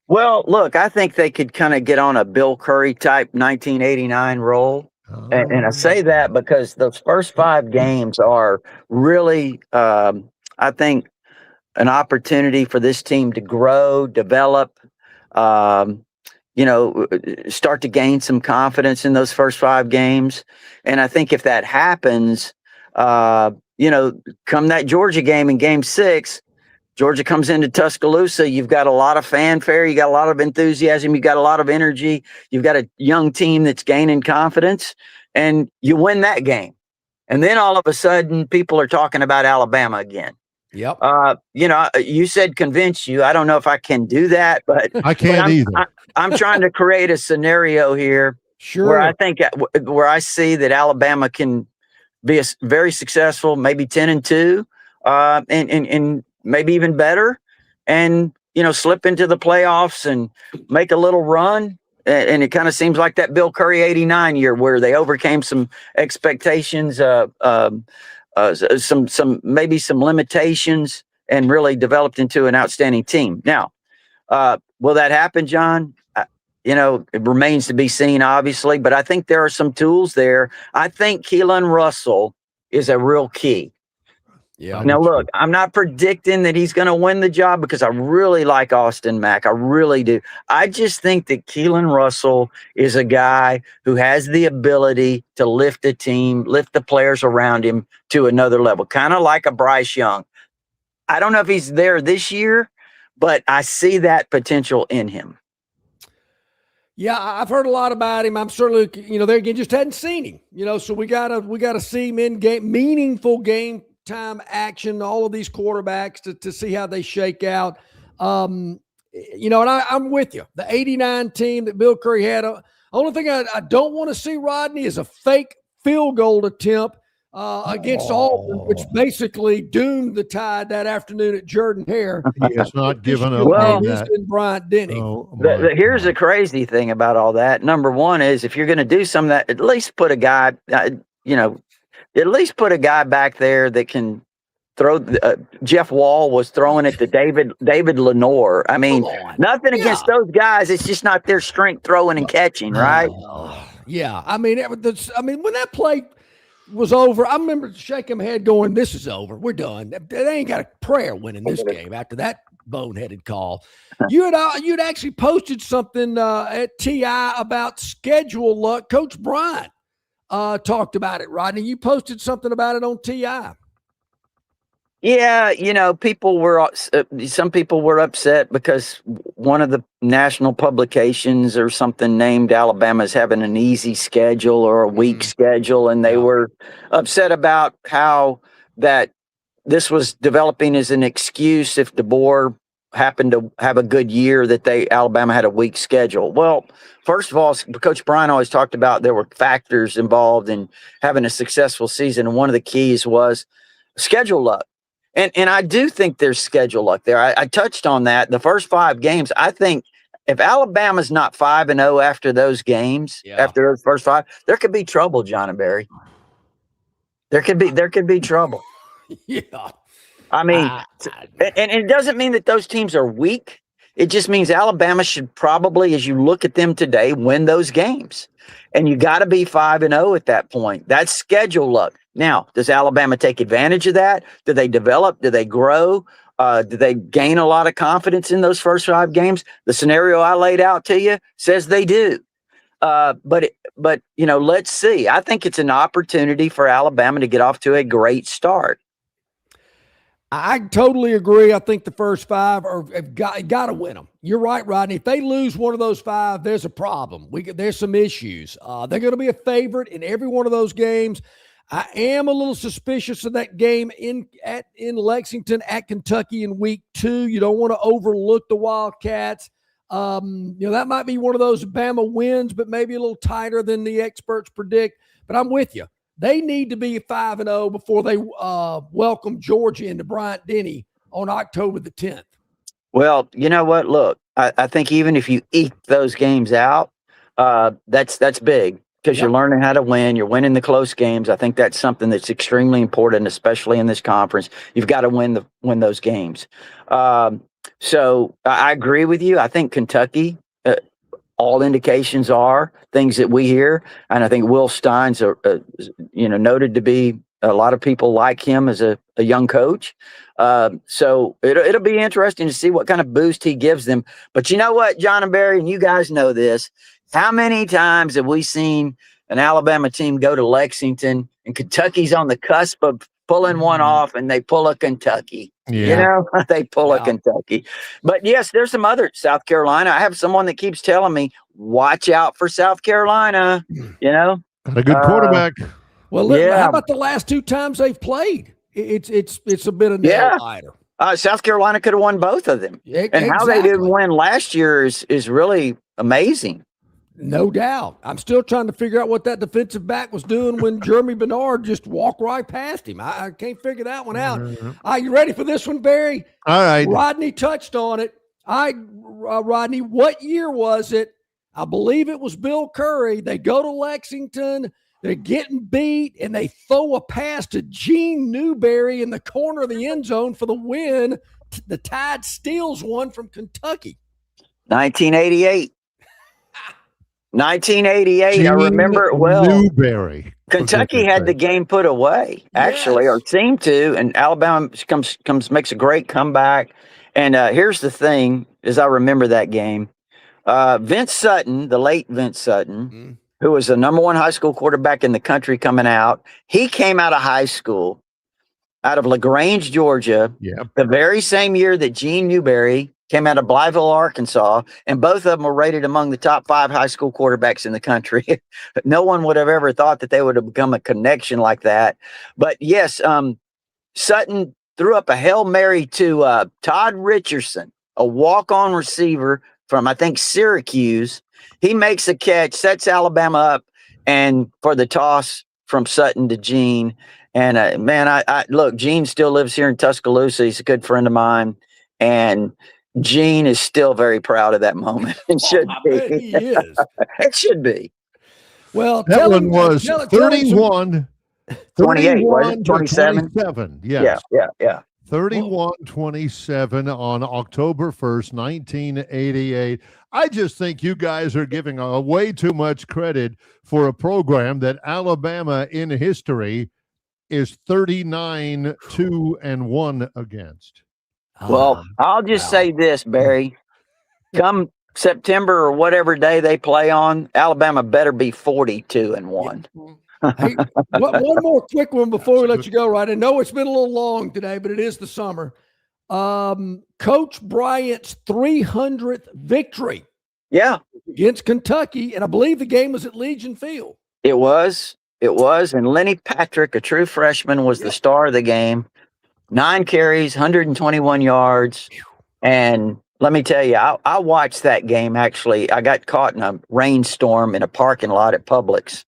Well, look, I think they could kind of get on a Bill Curry type 1989 roll. And I say that because those first 5 games are really, I think, an opportunity for this team to grow, develop, start to gain some confidence in those first 5 games. And I think if that happens, come that Georgia game in game 6, Georgia comes into Tuscaloosa. You've got a lot of fanfare. You got a lot of enthusiasm. You got a lot of energy. You've got a young team that's gaining confidence, and you win that game. And then all of a sudden, people are talking about Alabama again. Yep. You said convince you. I don't know if I can do that, but I can't either. I'm trying to create a scenario here where I see that Alabama can be very successful, maybe 10-2, and maybe even better, and slip into the playoffs and make a little run. And it kind of seems like that Bill Curry 89 year where they overcame some expectations, some limitations, and really developed into an outstanding team. Now, will that happen, John? It remains to be seen, obviously, but I think there are some tools there. I think Keelan Russell is a real key. Yeah. Now, look, I'm not predicting that he's going to win the job because I really like Austin Mack. I really do. I just think that Keelan Russell is a guy who has the ability to lift the team, lift the players around him to another level, kind of like a Bryce Young. I don't know if he's there this year, but I see that potential in him. Yeah, I've heard a lot about him. I'm certainly, there again, just hadn't seen him, so we gotta see him in game, meaningful game time action, all of these quarterbacks to see how they shake out. And I'm with you. The 89 team that Bill Curry had, only thing I don't want to see, Rodney, is a fake field goal attempt against Auburn, which basically doomed the Tide that afternoon at Jordan-Hare. He has not given up on that. Bryant Denny. Here's the crazy thing about all that. Number one is if you're going to do some of that, at least put a guy, at least put a guy back there that can throw. Jeff Wall was throwing it to David Lenore. I mean, nothing against those guys. It's just not their strength throwing and catching, right? Yeah. I mean, when that play was over, I remember shaking my head going, this is over. We're done. They ain't got a prayer winning this game after that boneheaded call. You'd actually posted something at TI about schedule luck. Coach Bryant talked about it, Rodney. You posted something about it on TI. Yeah, some people were upset because one of the national publications or something named Alabama's having an easy schedule or a weak schedule, and they were upset about how that this was developing as an excuse if DeBoer happened to have a good year that Alabama had a weak schedule. Well, first of all, Coach Bryant always talked about there were factors involved in having a successful season, and one of the keys was schedule luck. And I do think there's schedule luck there. I touched on that. The first 5 games, I think if Alabama's not 5-0 after those games, after those first 5, there could be trouble, John and Barry. There could be trouble. Yeah. I mean, and it doesn't mean that those teams are weak. It just means Alabama should probably, as you look at them today, win those games. And you got to be 5-0 at that point. That's schedule luck. Now, does Alabama take advantage of that? Do they develop? Do they grow? Do they gain a lot of confidence in those first 5 games? The scenario I laid out to you says they do. But let's see. I think it's an opportunity for Alabama to get off to a great start. I totally agree. I think the first 5 have got to win them. You're right, Rodney. If they lose one of those 5, there's a problem. There's some issues. They're going to be a favorite in every one of those games. I am a little suspicious of that game in Lexington at Kentucky in week 2. You don't want to overlook the Wildcats. That might be one of those Bama wins, but maybe a little tighter than the experts predict. But I'm with you. They need to be 5-0 before they welcome Georgia into Bryant Denny on October the 10th. Well, you know what? Look, I think even if you eke those games out, that's big because you're learning how to win. You're winning the close games. I think that's something that's extremely important, especially in this conference. You've got to win those games. So I agree with you. I think Kentucky. All indications are things that we hear, and I think Will Stein's noted to be a lot of people like him as a young coach. So it'll be interesting to see what kind of boost he gives them. But you know what, John and Barry, and you guys know this. How many times have we seen an Alabama team go to Lexington and Kentucky's on the cusp of pulling one off and they pull a Kentucky? Yeah. They pull a Kentucky. But yes, there's some other South Carolina. I have someone that keeps telling me, watch out for South Carolina. Got a good quarterback. Well, how about the last 2 times they've played? It's a bit of nail biter. South Carolina could have won both of them. And how they didn't win last year is really amazing. No doubt. I'm still trying to figure out what that defensive back was doing when Jeremy Bernard just walked right past him. I can't figure that one out. Are you ready for this one, Barry? All right. Rodney touched on it. Rodney, what year was it? I believe it was Bill Curry. They go to Lexington. They're getting beat, and they throw a pass to Gene Newberry in the corner of the end zone for the win. The Tide steals one from Kentucky. 1988. 1988, I remember it well. Newberry. Kentucky had the game put away, actually, or seemed to, and Alabama makes a great comeback. And here's the thing, as I remember that game, Vince Sutton, the late Vince Sutton, who was the #1 high school quarterback in the country coming out, he came out of high school, out of LaGrange, Georgia, the very same year that Gene Newberry came out of Blytheville, Arkansas, and both of them were rated among the top 5 high school quarterbacks in the country. No one would have ever thought that they would have become a connection like that. But yes, Sutton threw up a Hail Mary to Todd Richardson, a walk-on receiver from, I think, Syracuse. He makes a catch, sets Alabama up, and for the toss from Sutton to Gene. And I look, Gene still lives here in Tuscaloosa. He's a good friend of mine. And Gene is still very proud of that moment. It should be. He is. It should be. Well, that one was 31, 28, was it? 27? 27. Yes. Yeah. 31-27 on October 1st, 1988. I just think you guys are giving way too much credit for a program that Alabama in history is 39-2-1 against. Well, I'll just say this, Barry. Come September or whatever day they play on, Alabama better be 42-1. Hey, one more quick one before we let you go, right? I know it's been a little long today, but it is the summer. Coach Bryant's 300th victory. Yeah. Against Kentucky, and I believe the game was at Legion Field. It was. And Lenny Patrick, a true freshman, was the star of the game. 9 carries, 121 yards. And let me tell you, I watched that game, actually. I got caught in a rainstorm in a parking lot at Publix.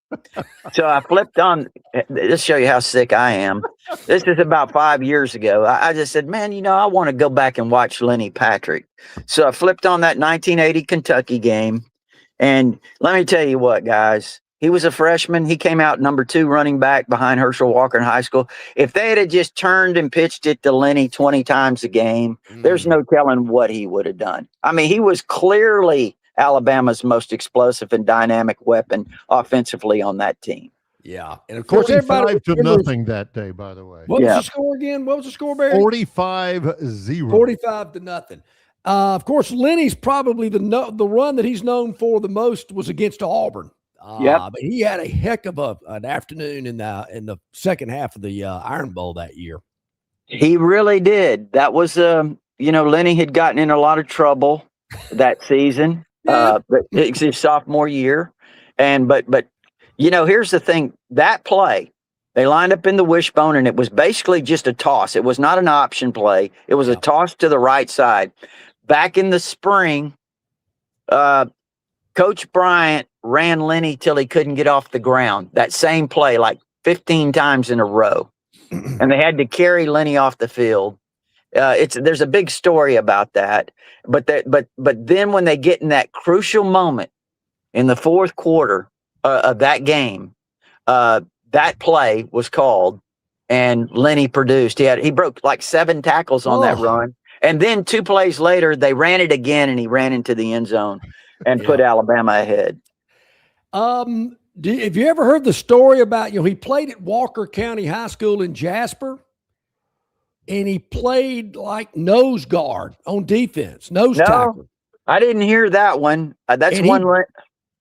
So I flipped on, this show you how sick I am. This is about 5 years ago. I just said, man, I want to go back and watch Lenny Patrick. So I flipped on that 1980 Kentucky game. And let me tell you what, guys. He was a freshman. He came out #2 running back behind Herschel Walker in high school. If they had just turned and pitched it to Lenny 20 times a game, there's no telling what he would have done. I mean, he was clearly Alabama's most explosive and dynamic weapon offensively on that team. Yeah. And of course, 45 to nothing that day, by the way. What was the score again? What was the score, Barry? 45-0. 45 to nothing. Of course, Lenny's probably the run that he's known for the most was against Auburn. But he had a heck of an afternoon in the second half of the Iron Bowl that year. He really did. That was, Lenny had gotten in a lot of trouble that season. But it's his sophomore year, but here's the thing: that play, they lined up in the wishbone, and it was basically just a toss. It was not an option play. It was a toss to the right side. Back in the spring, Coach Bryant ran Lenny till he couldn't get off the ground. That same play, like 15 times in a row, and they had to carry Lenny off the field. There's a big story about that, but then when they get in that crucial moment in the fourth quarter of that game, that play was called, and Lenny produced. He broke like 7 tackles on that run, and then 2 plays later they ran it again, and he ran into the end zone and put Alabama ahead. Have you ever heard the story about, he played at Walker County High School in Jasper, and he played like nose guard on defense, tackle. I didn't hear that one. That's and one.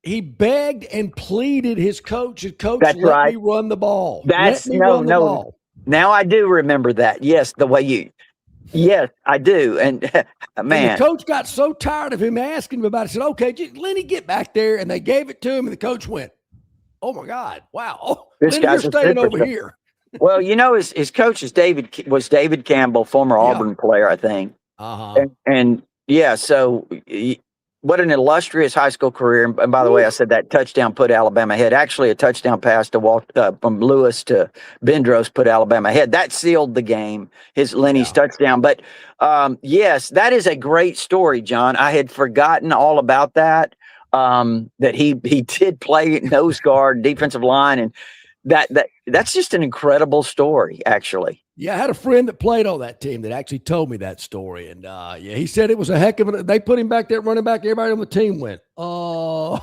He begged and pleaded his coach. His coach, That's let right. me run the ball. That's no. Now I do remember that. Yes, the way you. Yes, I do. And man, and the coach got so tired of him asking him about it. Said, "Okay, Lenny, get back there." And they gave it to him, and the coach went, Oh my God! Wow. Oh, This Lenny, you're guy's a staying over superstar. here. Well, his coach is David Campbell, former Auburn player, I think. And yeah, so what an illustrious high school career. And by the way, I said that touchdown put Alabama ahead. Actually, a touchdown pass to from Lewis to Bendros put Alabama ahead. That sealed the game, Lenny's touchdown. But yes, that is a great story, John. I had forgotten all about that, that he did play nose guard, defensive line, and that's just an incredible story, actually. Yeah, I had a friend that played on that team that actually told me that story. And he said it was a heck of a, they put him back there running back. Everybody on the team went, whoa,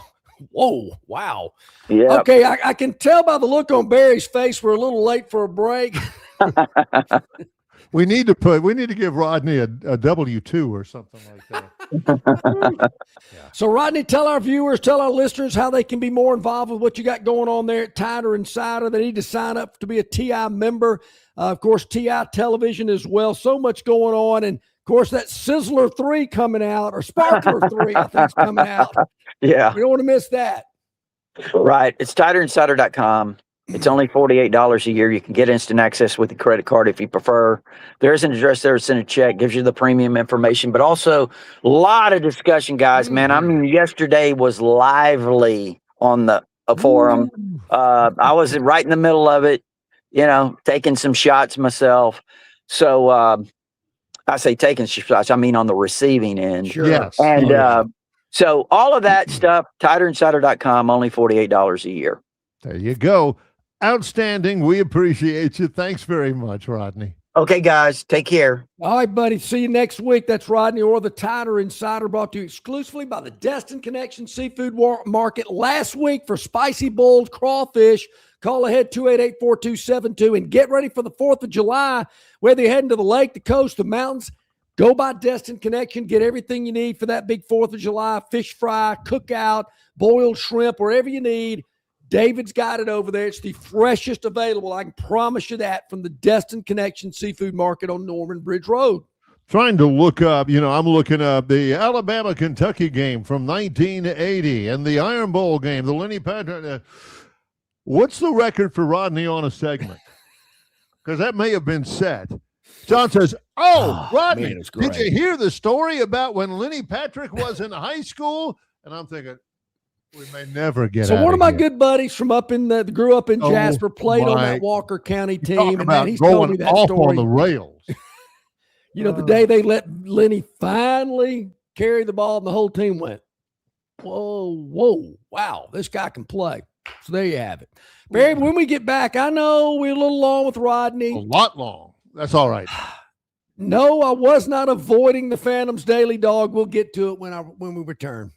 wow. Yeah. Okay, I can tell by the look on Barry's face we're a little late for a break. We need to give Rodney a W-2 or something like that. So, Rodney, tell our viewers, tell our listeners how they can be more involved with what you got going on there at Tider Insider. They need to sign up to be a TI member. Of course, TI Television as well. So much going on. And, of course, that Sizzler 3 coming out, or Sparkler 3, I think, is coming out. Yeah. We don't want to miss that. Right. It's TiderInsider.com. It's only $48 a year. You can get instant access with a credit card if you prefer. There is an address there. Send a check, gives you the premium information, but also a lot of discussion, guys, man. I mean, yesterday was lively on the forum. I was right in the middle of it, taking some shots myself. So I say taking shots, I mean on the receiving end. Sure. Yes. And so all of that stuff, TiderInsider.com, only $48 a year. There you go. Outstanding. We appreciate you. Thanks very much, Rodney. Okay, guys. Take care. All right, buddy. See you next week. That's Rodney Orr, the Tider Insider, brought to you exclusively by the Destin Connection Seafood Market. Last week for spicy boiled crawfish. Call ahead 288-4272 and get ready for the 4th of July. Whether you're heading to the lake, the coast, the mountains, go by Destin Connection. Get everything you need for that big 4th of July fish fry, cookout, boiled shrimp, wherever you need. David's got it over there. It's the freshest available. I can promise you that, from the Destin Connection Seafood Market on Norman Bridge Road. Trying to look up, I'm looking up the Alabama-Kentucky game from 1980 and the Iron Bowl game, the Lenny Patrick. What's the record for Rodney on a segment? Because that may have been set. John says, Rodney, man, did you hear the story about when Lenny Patrick was in high school? And I'm thinking, we may never get So out one of my here. good buddies from grew up in Jasper, played on that Walker County team, and man, he's told me that off story on the rails. The day they let Lenny finally carry the ball, and the whole team went, whoa, wow, this guy can play. So there you have it. Barry, when we get back, I know we're a little long with Rodney. A lot long. That's all right. No, I was not avoiding the Phantoms Daily Dog. We'll get to it when we return.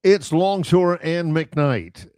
It's Longshore and McKnight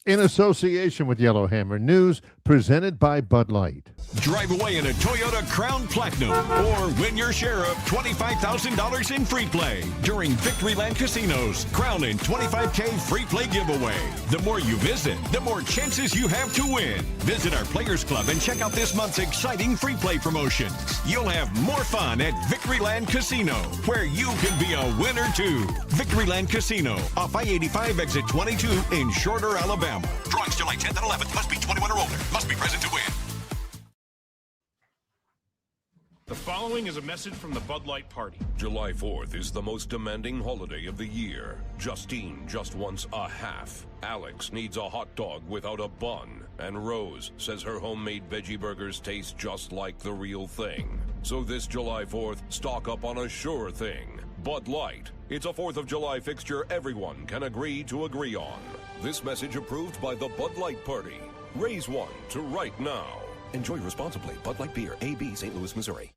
in association with Yellowhammer News, presented by Bud Light. Drive away in a Toyota Crown Platinum or win your share of $25,000 in free play during Victoryland Casino's Crown and $25K free play giveaway. The more you visit, the more chances you have to win. Visit our Players Club and check out this month's exciting free play promotions. You'll have more fun at Victoryland Casino, where you can be a winner too. Victoryland Casino, off I-85 exit 22 in Shorter, Alabama. Drawings July 10th and 11th. Must be 21 or older. Must be present to win. The following is a message from the Bud Light Party. July 4th is the most demanding holiday of the year. Justine just wants a half. Alex needs a hot dog without a bun. And Rose says her homemade veggie burgers taste just like the real thing. So this July 4th, stock up on a sure thing. Bud Light. It's a 4th of July fixture everyone can agree to agree on. This message approved by the Bud Light Party. Raise one to right now. Enjoy responsibly. Bud Light Beer, AB, St. Louis, Missouri.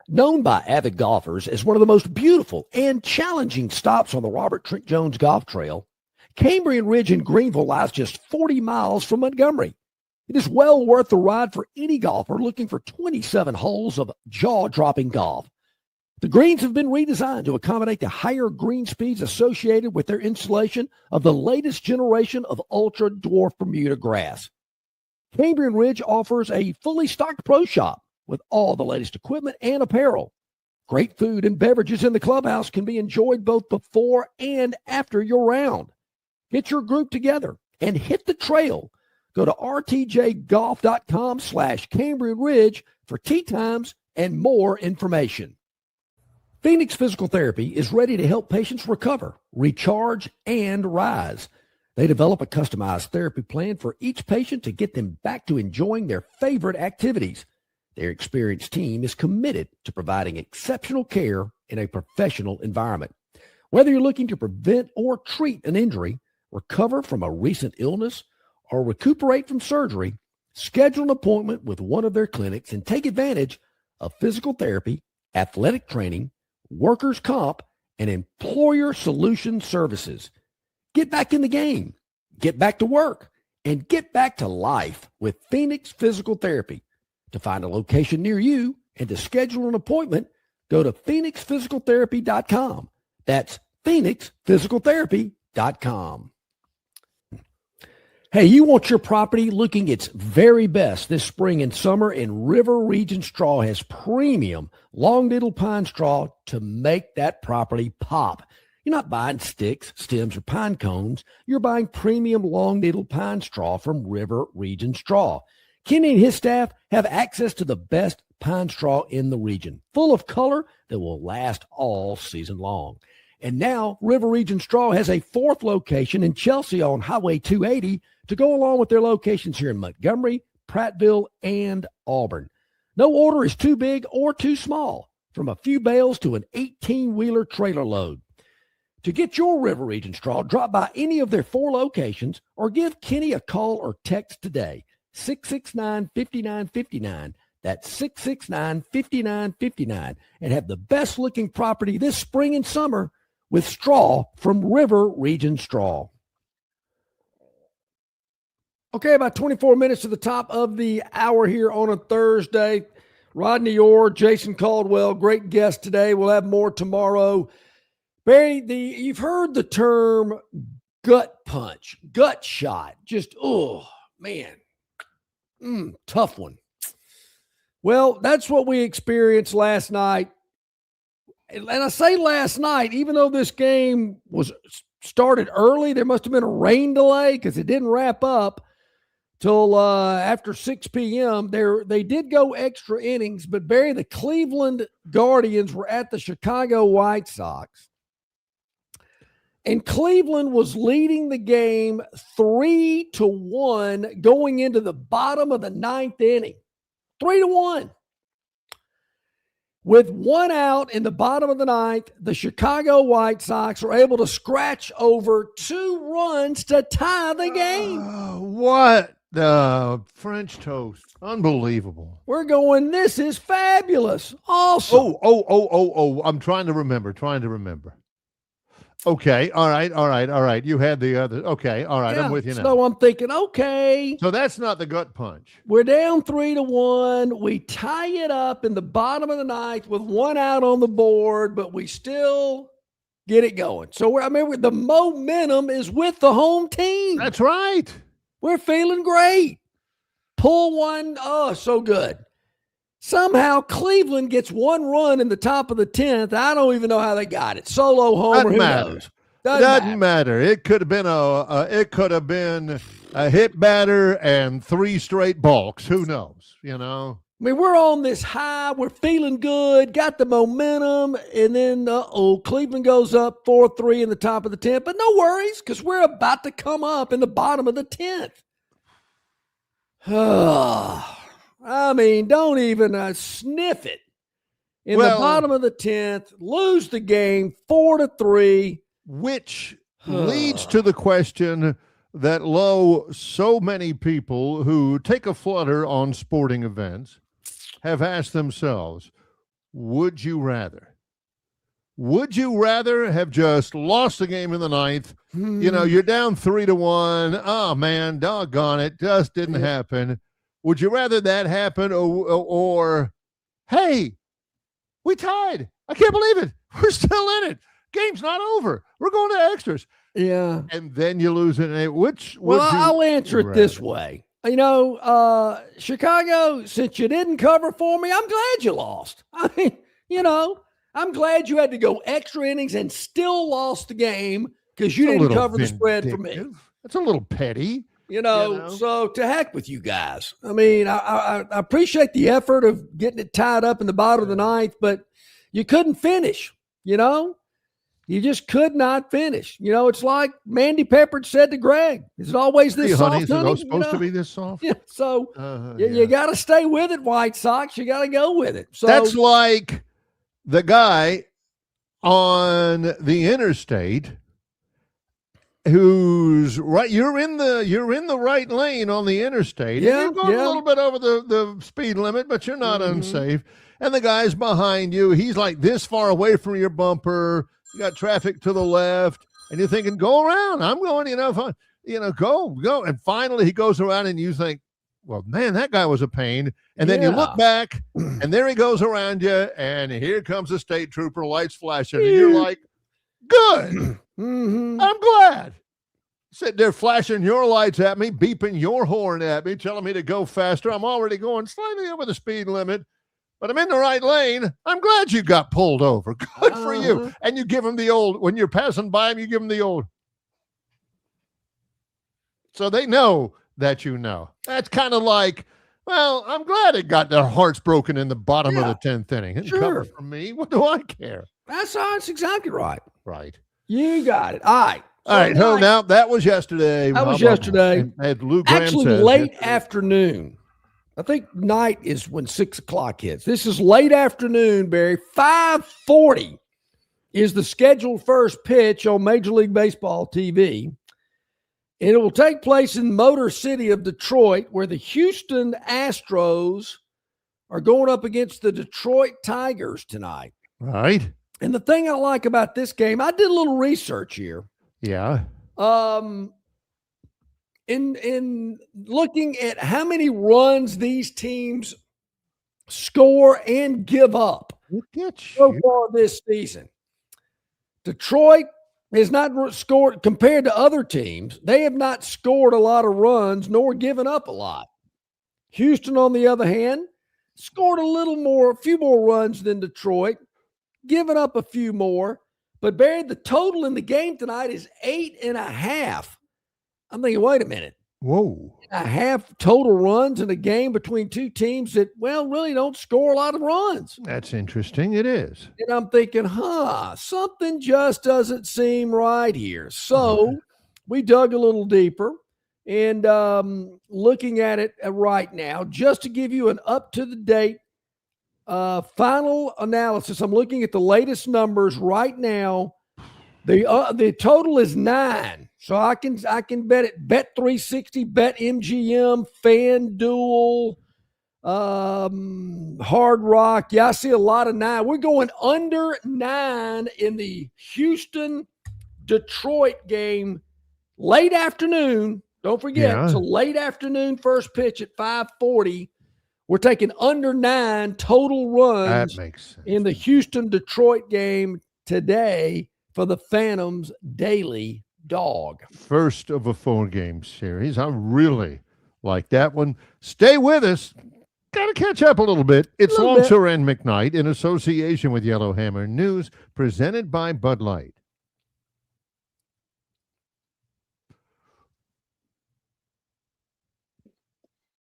Known by avid golfers as one of the most beautiful and challenging stops on the Robert Trent Jones Golf Trail, Cambrian Ridge in Greenville lies just 40 miles from Montgomery. It is well worth the ride for any golfer looking for 27 holes of jaw-dropping golf. The greens have been redesigned to accommodate the higher green speeds associated with their installation of the latest generation of ultra-dwarf Bermuda grass. Cambrian Ridge offers a fully stocked pro shop with all the latest equipment and apparel. Great food and beverages in the clubhouse can be enjoyed both before and after your round. Get your group together and hit the trail. Go to rtjgolf.com/Cambrian Ridge for tee times and more information. Phoenix Physical Therapy is ready to help patients recover, recharge, and rise. They develop a customized therapy plan for each patient to get them back to enjoying their favorite activities. Their experienced team is committed to providing exceptional care in a professional environment. Whether you're looking to prevent or treat an injury, recover from a recent illness, or recuperate from surgery, schedule an appointment with one of their clinics and take advantage of physical therapy, athletic training, workers' comp, and employer solution services. Get back in the game, get back to work, and get back to life with Phoenix Physical Therapy. To find a location near you and to schedule an appointment, go to phoenixphysicaltherapy.com. That's phoenixphysicaltherapy.com. Hey, you want your property looking its very best this spring and summer, and River Region Straw has premium long needle pine straw to make that property pop. You're not buying sticks, stems, or pine cones. You're buying premium long needle pine straw from River Region Straw. Kenny and his staff have access to the best pine straw in the region, full of color that will last all season long. And now River Region Straw has a fourth location in Chelsea on Highway 280 to go along with their locations here in Montgomery, Prattville, and Auburn. No order is too big or too small, from a few bales to an 18-wheeler trailer load. To get your River Region Straw, drop by any of their 4 locations or give Kenny a call or text today. 669-5959. That's 669-5959. And have the best looking property this spring and summer with straw from River Region Straw. Okay, about 24 minutes to the top of the hour here on a Thursday. Rodney Orr, Jason Caldwell, great guest today. We'll have more tomorrow. Barry, you've heard the term gut punch, gut shot. Just, oh, man. Tough one. Well, that's what we experienced last night. And I say last night, even though this game was started early, there must have been a rain delay because it didn't wrap up till after 6 p.m. They did go extra innings, but Barry, the Cleveland Guardians were at the Chicago White Sox. And Cleveland was leading the game 3-1 going into the bottom of the 9th inning. 3-1. With 1 out in the bottom of the 9th, the Chicago White Sox were able to scratch over 2 runs to tie the game. What the French toast. Unbelievable. We're going, this is fabulous. Awesome. Oh. I'm trying to remember. Okay. All right. You had the other. Okay. All right. Yeah, I'm with you now. So I'm thinking, okay. So that's not the gut punch. We're down 3-1. We tie it up in the bottom of the 9th with 1 out on the board, but we still get it going. So the momentum is with the home team. That's right. We're feeling great. Pull one. Oh, so good. Somehow Cleveland gets 1 run in the top of the 10th. I don't even know how they got it. Solo homer. Who knows? Doesn't matter. It could have been a hit batter and 3 straight balks. Who knows? You know. I mean, we're on this high. We're feeling good. Got the momentum, and then Cleveland goes up 4-3 in the top of the 10th. But no worries, because we're about to come up in the bottom of the 10th. I mean, don't even sniff it. In the bottom of the 10th, lose the game 4-3. Which leads to the question that, so many people who take a flutter on sporting events have asked themselves, would you rather? Would you rather have just lost the game in the 9th? You know, you're down 3-1. Oh, man, doggone it. Just didn't happen. Would you rather that happen or, hey, we tied. I can't believe it. We're still in it. Game's not over. We're going to extras. Yeah. And then you lose it. I'll answer it this way. You know, Chicago, since you didn't cover for me, I'm glad you lost. I mean, you know, I'm glad you had to go extra innings and still lost the game because you didn't cover the spread for me. That's a little petty. So to heck with you guys. I mean, I appreciate the effort of getting it tied up in the bottom of the ninth, but you couldn't finish, You just could not finish. It's like Mandy Pepper said to Greg. Is it always this soft, honey? Is it supposed to be this soft? Yeah, so you got to stay with it, White Sox. You got to go with it. So that's like the guy on the interstate who's right. You're in the right lane on the interstate. Yeah, and you're going a little bit over the speed limit, but you're not unsafe. And the guy's behind you. He's like this far away from your bumper. You got traffic to the left, and you're thinking, go around. I'm going, go. And finally he goes around, and you think, well, man, that guy was a pain. And then you look back, and there he goes around you, and here comes a state trooper, lights flashing, and you're like, good. I'm glad. Sitting there flashing your lights at me, beeping your horn at me, telling me to go faster. I'm already going slightly over the speed limit, but I'm in the right lane. I'm glad you got pulled over. Good for you. And you give him the old, when you're passing by him, you give him the old. So they know that you know. That's kind of like, well, I'm glad it got their hearts broken in the bottom of the 10th inning. It covered from me. What do I care? That's exactly right. Right. You got it. All right. All right. So now that was yesterday. That was yesterday. And Lou Graham actually says late afternoon. I think night is when 6 o'clock hits. This is late afternoon, Barry. 5:40 is the scheduled first pitch on Major League Baseball TV. And it will take place in Motor City of Detroit, where the Houston Astros are going up against the Detroit Tigers tonight. Right. And the thing I like about this game, I did a little research here. Yeah. In looking at how many runs these teams score and give up so far this season. Detroit has not scored, compared to other teams, they have not scored a lot of runs nor given up a lot. Houston, on the other hand, scored a few more runs than Detroit, given up a few more. But Barry, the total in the game tonight is 8.5. I'm thinking, wait a minute. Whoa. 8.5 total runs in a game between two teams that, really don't score a lot of runs. That's interesting. It is. And I'm thinking, something just doesn't seem right here. So we dug a little deeper and looking at it right now, just to give you an up-to-the-date final analysis. I'm looking at the latest numbers right now. The total is 9. So I can bet it. Bet 360, Bet MGM, FanDuel, Hard Rock. Yeah, I see a lot of 9. We're going under 9 in the Houston-Detroit game. Late afternoon. Don't forget, it's a late afternoon first pitch at 5:40. We're taking under 9 total runs that makes sense. In the Houston-Detroit game today for the Phantoms Daily Dog. First of a 4-game series. I really like that one. Stay with us. Got to catch up a little bit. It's Longshore McKnight in association with Yellowhammer News, presented by Bud Light.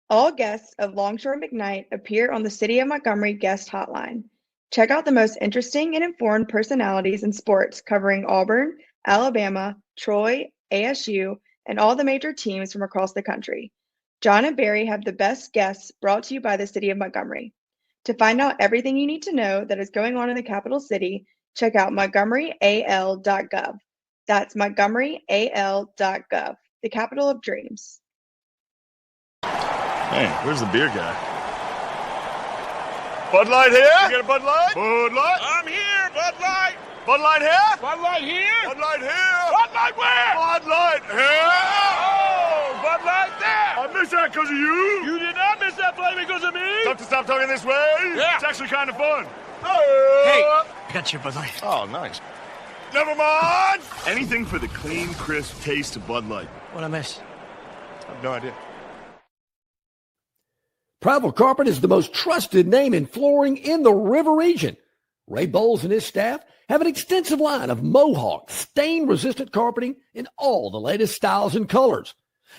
All guests of Longshore McKnight appear on the City of Montgomery guest hotline. Check out the most interesting and informed personalities in sports covering Auburn, Alabama, Troy, ASU, and all the major teams from across the country. John and Barry have the best guests brought to you by the City of Montgomery. To find out everything you need to know that is going on in the capital city, check out montgomeryal.gov. That's montgomeryal.gov, the capital of dreams. Hey, where's the beer guy? Bud Light here? You get a Bud Light? Bud Light? I'm here, Bud Light. Bud Light here? Bud Light here? Bud Light here? Bud Light where? Bud Light here? Oh, Bud Light there. I missed that because of you. You did not miss that play because of me. Tough to stop talking this way? Yeah. It's actually kind of fun. Hey, I got your Bud Light. Oh, nice. Never mind. Anything for the clean, crisp taste of Bud Light. What'd I miss? I have no idea. Travel Carpet is the most trusted name in flooring in the river region. Ray Bowles and his staff have an extensive line of Mohawk stain-resistant carpeting in all the latest styles and colors.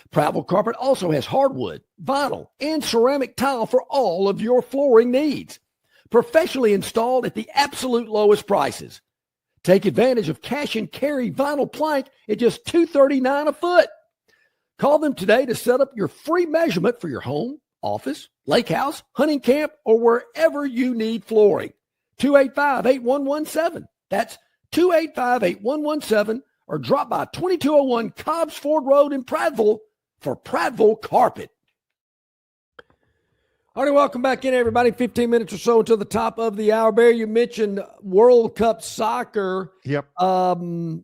Prattville Carpet also has hardwood, vinyl, and ceramic tile for all of your flooring needs. Professionally installed at the absolute lowest prices. Take advantage of cash and carry vinyl plank at just $239 a foot. Call them today to set up your free measurement for your home, office, lake house, hunting camp, or wherever you need flooring. 285-8117. That's 285-8117, or drop by 2201 Cobbs Ford Road in Prattville for Prattville Carpet. All right, welcome back in, everybody. 15 minutes or so until the top of the hour. Barry, you mentioned World Cup soccer. Yep. Who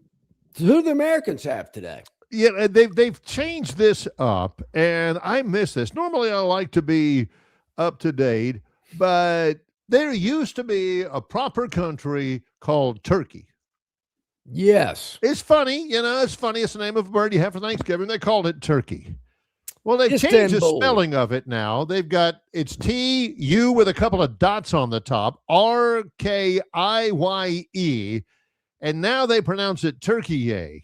do the Americans have today? Yeah, they've changed this up, and I miss this. Normally, I like to be up to date, but there used to be a proper country called Turkey. Yes. It's funny, it's funny. It's the name of a bird you have for Thanksgiving. They called it Turkey. Well, they've changed the spelling of it now. It's T-U with a couple of dots on the top, R-K-I-Y-E, and now they pronounce it Turkey.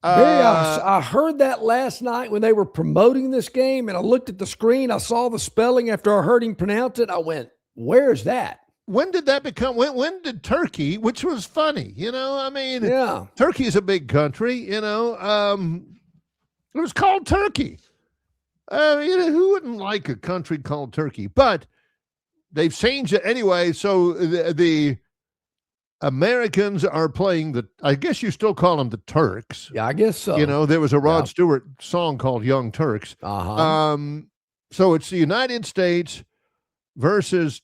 I heard that last night when they were promoting this game, and I looked at the screen. I saw the spelling after I heard him pronounce it. I went, where's that? When did that become? When did Turkey, which was funny, yeah. Turkey is a big country, it was called Turkey. Who wouldn't like a country called Turkey? But they've changed it anyway. So the Americans are playing I guess you still call them the Turks. Yeah, I guess so. There was a Rod Stewart song called Young Turks. Uh-huh. So it's the United States versus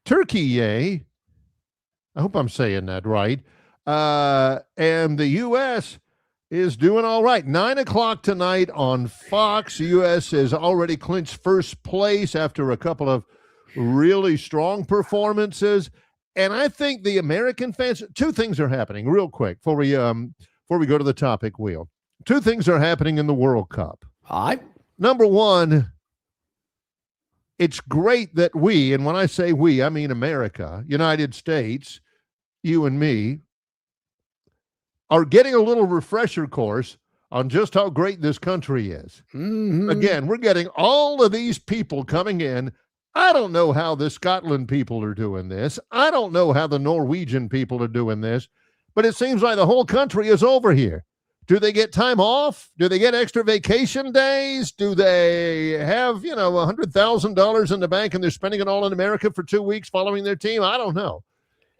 Turkey. I hope I'm saying that right. And the U.S. is doing all right. 9:00 tonight on Fox. The U.S. has already clinched first place after a couple of really strong performances. And I think the American fans, two things are happening real quick before we go to the topic wheel. Two things are happening in the World Cup. All right. Number one, it's great that we, and when I say we, I mean America, United States, you and me, are getting a little refresher course on just how great this country is. Mm-hmm. Again, we're getting all of these people coming in. I don't know how the Scotland people are doing this. I don't know how the Norwegian people are doing this, but it seems like the whole country is over here. Do they get time off? Do they get extra vacation days? Do they have, $100,000 in the bank and they're spending it all in America for 2 weeks following their team? I don't know.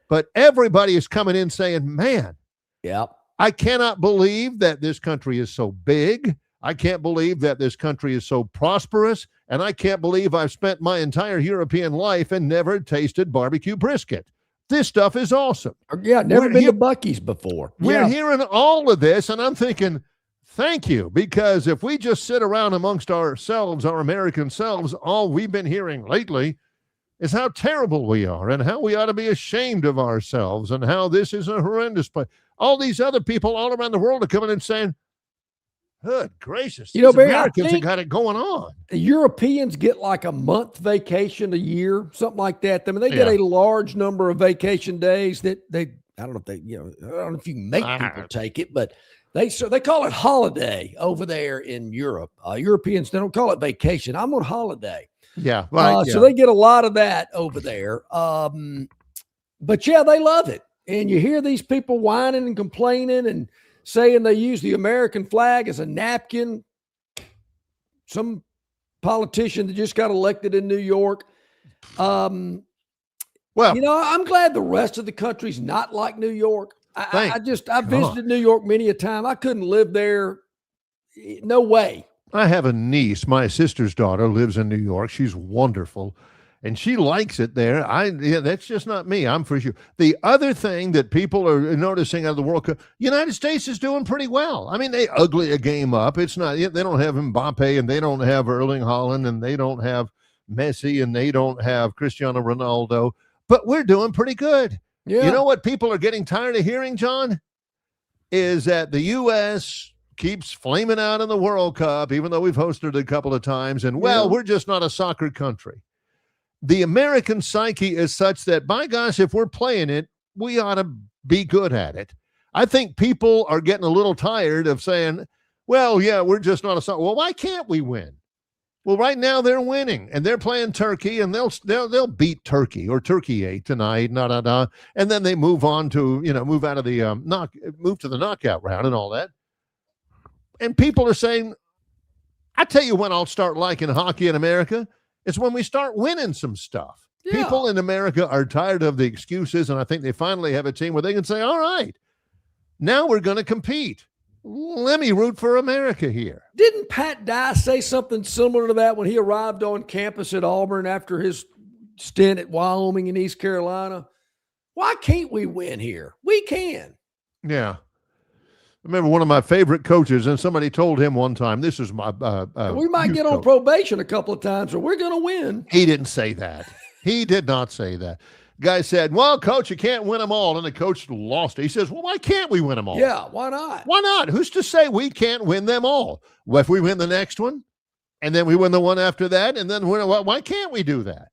But everybody is coming in saying, man, yep, I cannot believe that this country is so big. I can't believe that this country is so prosperous. And I can't believe I've spent my entire European life and never tasted barbecue brisket. This stuff is awesome. Yeah, never been to Buc-ee's before. We're hearing all of this, and I'm thinking, thank you, because if we just sit around amongst ourselves, our American selves, all we've been hearing lately is how terrible we are and how we ought to be ashamed of ourselves and how this is a horrendous place. All these other people all around the world are coming in saying, good gracious, Barry, Americans have got it going on. Europeans get like a month vacation a year, something like that. I mean, they get a large number of vacation days that I don't know if I don't know if you can make people take it, but they call it holiday over there in Europe. Europeans, they don't call it vacation. I'm on holiday. Yeah, right. So they get a lot of that over there. But yeah, they love it. And you hear these people whining and complaining and saying they use the American flag as a napkin. Some politician that just got elected in New York. I'm glad the rest of the country's not like New York. I visited New York many a time. I couldn't live there. No way. I have a niece. My sister's daughter lives in New York. She's wonderful. And she likes it there. That's just not me. I'm for sure. The other thing that people are noticing out of the World Cup, United States is doing pretty well. I mean, they ugly a game up. It's not. They don't have Mbappe, and they don't have Erling Haaland, and they don't have Messi, and they don't have Cristiano Ronaldo. But we're doing pretty good. Yeah. You know what people are getting tired of hearing, John? Is that the U.S. keeps flaming out in the World Cup, even though we've hosted it a couple of times, and we're just not a soccer country. the American psyche is such that, by gosh, if we're playing it, we ought to be good at it. I think people are getting a little tired of saying, well, yeah, we're just not a soccer. Well, why can't we win? Well, right now they're winning, and they're playing Turkey, and they'll beat Turkey or Turkey 8 tonight, and then they move on to move out of the move to the knockout round and all that. And people are saying, I tell you when I'll start liking hockey in America, it's when we start winning some stuff. Yeah. People in America are tired of the excuses, and I think they finally have a team where they can say, all right, now we're going to compete. Let me root for America here. Didn't Pat Dye say something similar to that when he arrived on campus at Auburn after his stint at Wyoming and East Carolina? Why can't we win here? We can. Yeah. I remember one of my favorite coaches, and somebody told him one time, this is my we might get on probation a couple of times, or we're going to win. He didn't say that. He did not say that. Guy said, well, coach, you can't win them all. And the coach lost it. He says, well, why can't we win them all? Yeah, why not? Why not? Who's to say we can't win them all? Well, if we win the next one, and then we win the one after that, and then why can't we do that?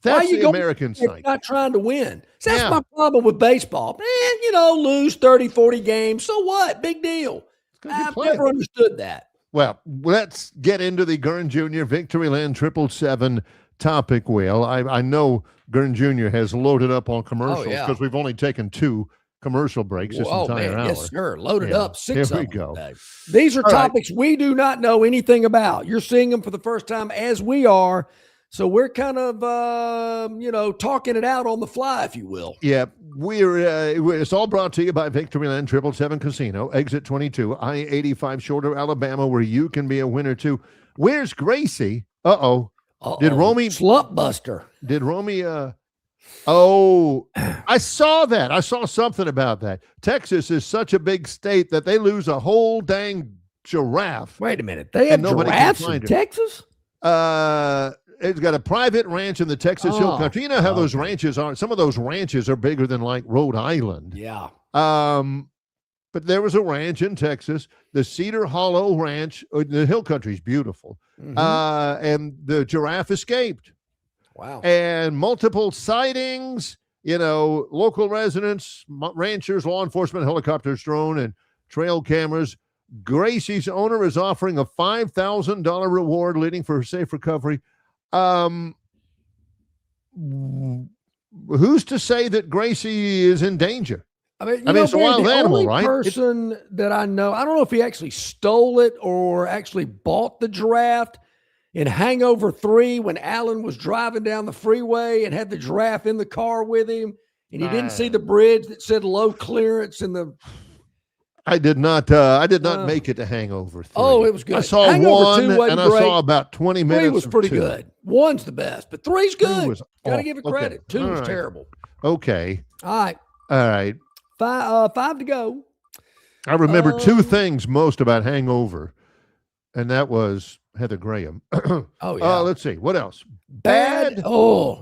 That's the American side. Not trying to win. So that's my problem with baseball. Man, lose 30, 40 games. So what? Big deal. I've never understood that. Well, let's get into the Gurn Jr. Victoryland 777 topic wheel. I know Gurn Jr. has loaded up on commercials because we've only taken 2 commercial breaks this entire hour. Yes, sir. Loaded up 6 Here we of go. them. These are topics we do not know anything about. You're seeing them for the first time as we are. So we're kind of, talking it out on the fly, if you will. Yeah, it's all brought to you by Victoryland 777 Casino, exit 22, I-85 Shoulder, Alabama, where you can be a winner too. Where's Gracie? Uh-oh. Did Romy slump buster? Did Romy? I saw that. I saw something about that. Texas is such a big state that they lose a whole dang giraffe. Wait a minute, they have giraffes in Texas? It's got a private ranch in the Texas Hill Country. You know how those ranches are. Some of those ranches are bigger than like Rhode Island. Yeah. But there was a ranch in Texas, the Cedar Hollow Ranch. The Hill Country is beautiful. Mm-hmm. And the giraffe escaped. Wow. And multiple sightings, local residents, ranchers, law enforcement, helicopters, drone, and trail cameras. Gracie's owner is offering a $5,000 reward leading for her safe recovery. Who's to say that Gracie is in danger? I mean, it's a wild animal, right? The only person that I know, I don't know if he actually stole it or actually bought the giraffe in Hangover 3 when Alan was driving down the freeway and had the giraffe in the car with him, and he didn't see the bridge that said low clearance in the... I did not make it to Hangover 3. Oh, it was good. I saw Hangover 1, and I saw about 20 minutes. 3 was pretty good. 1's the best, but 3's good. Got to give it Okay. credit. 2 All was right. terrible. Okay. All right. 5 to go. I remember 2 things most about Hangover, and that was Heather Graham. Let's see. What else? Bad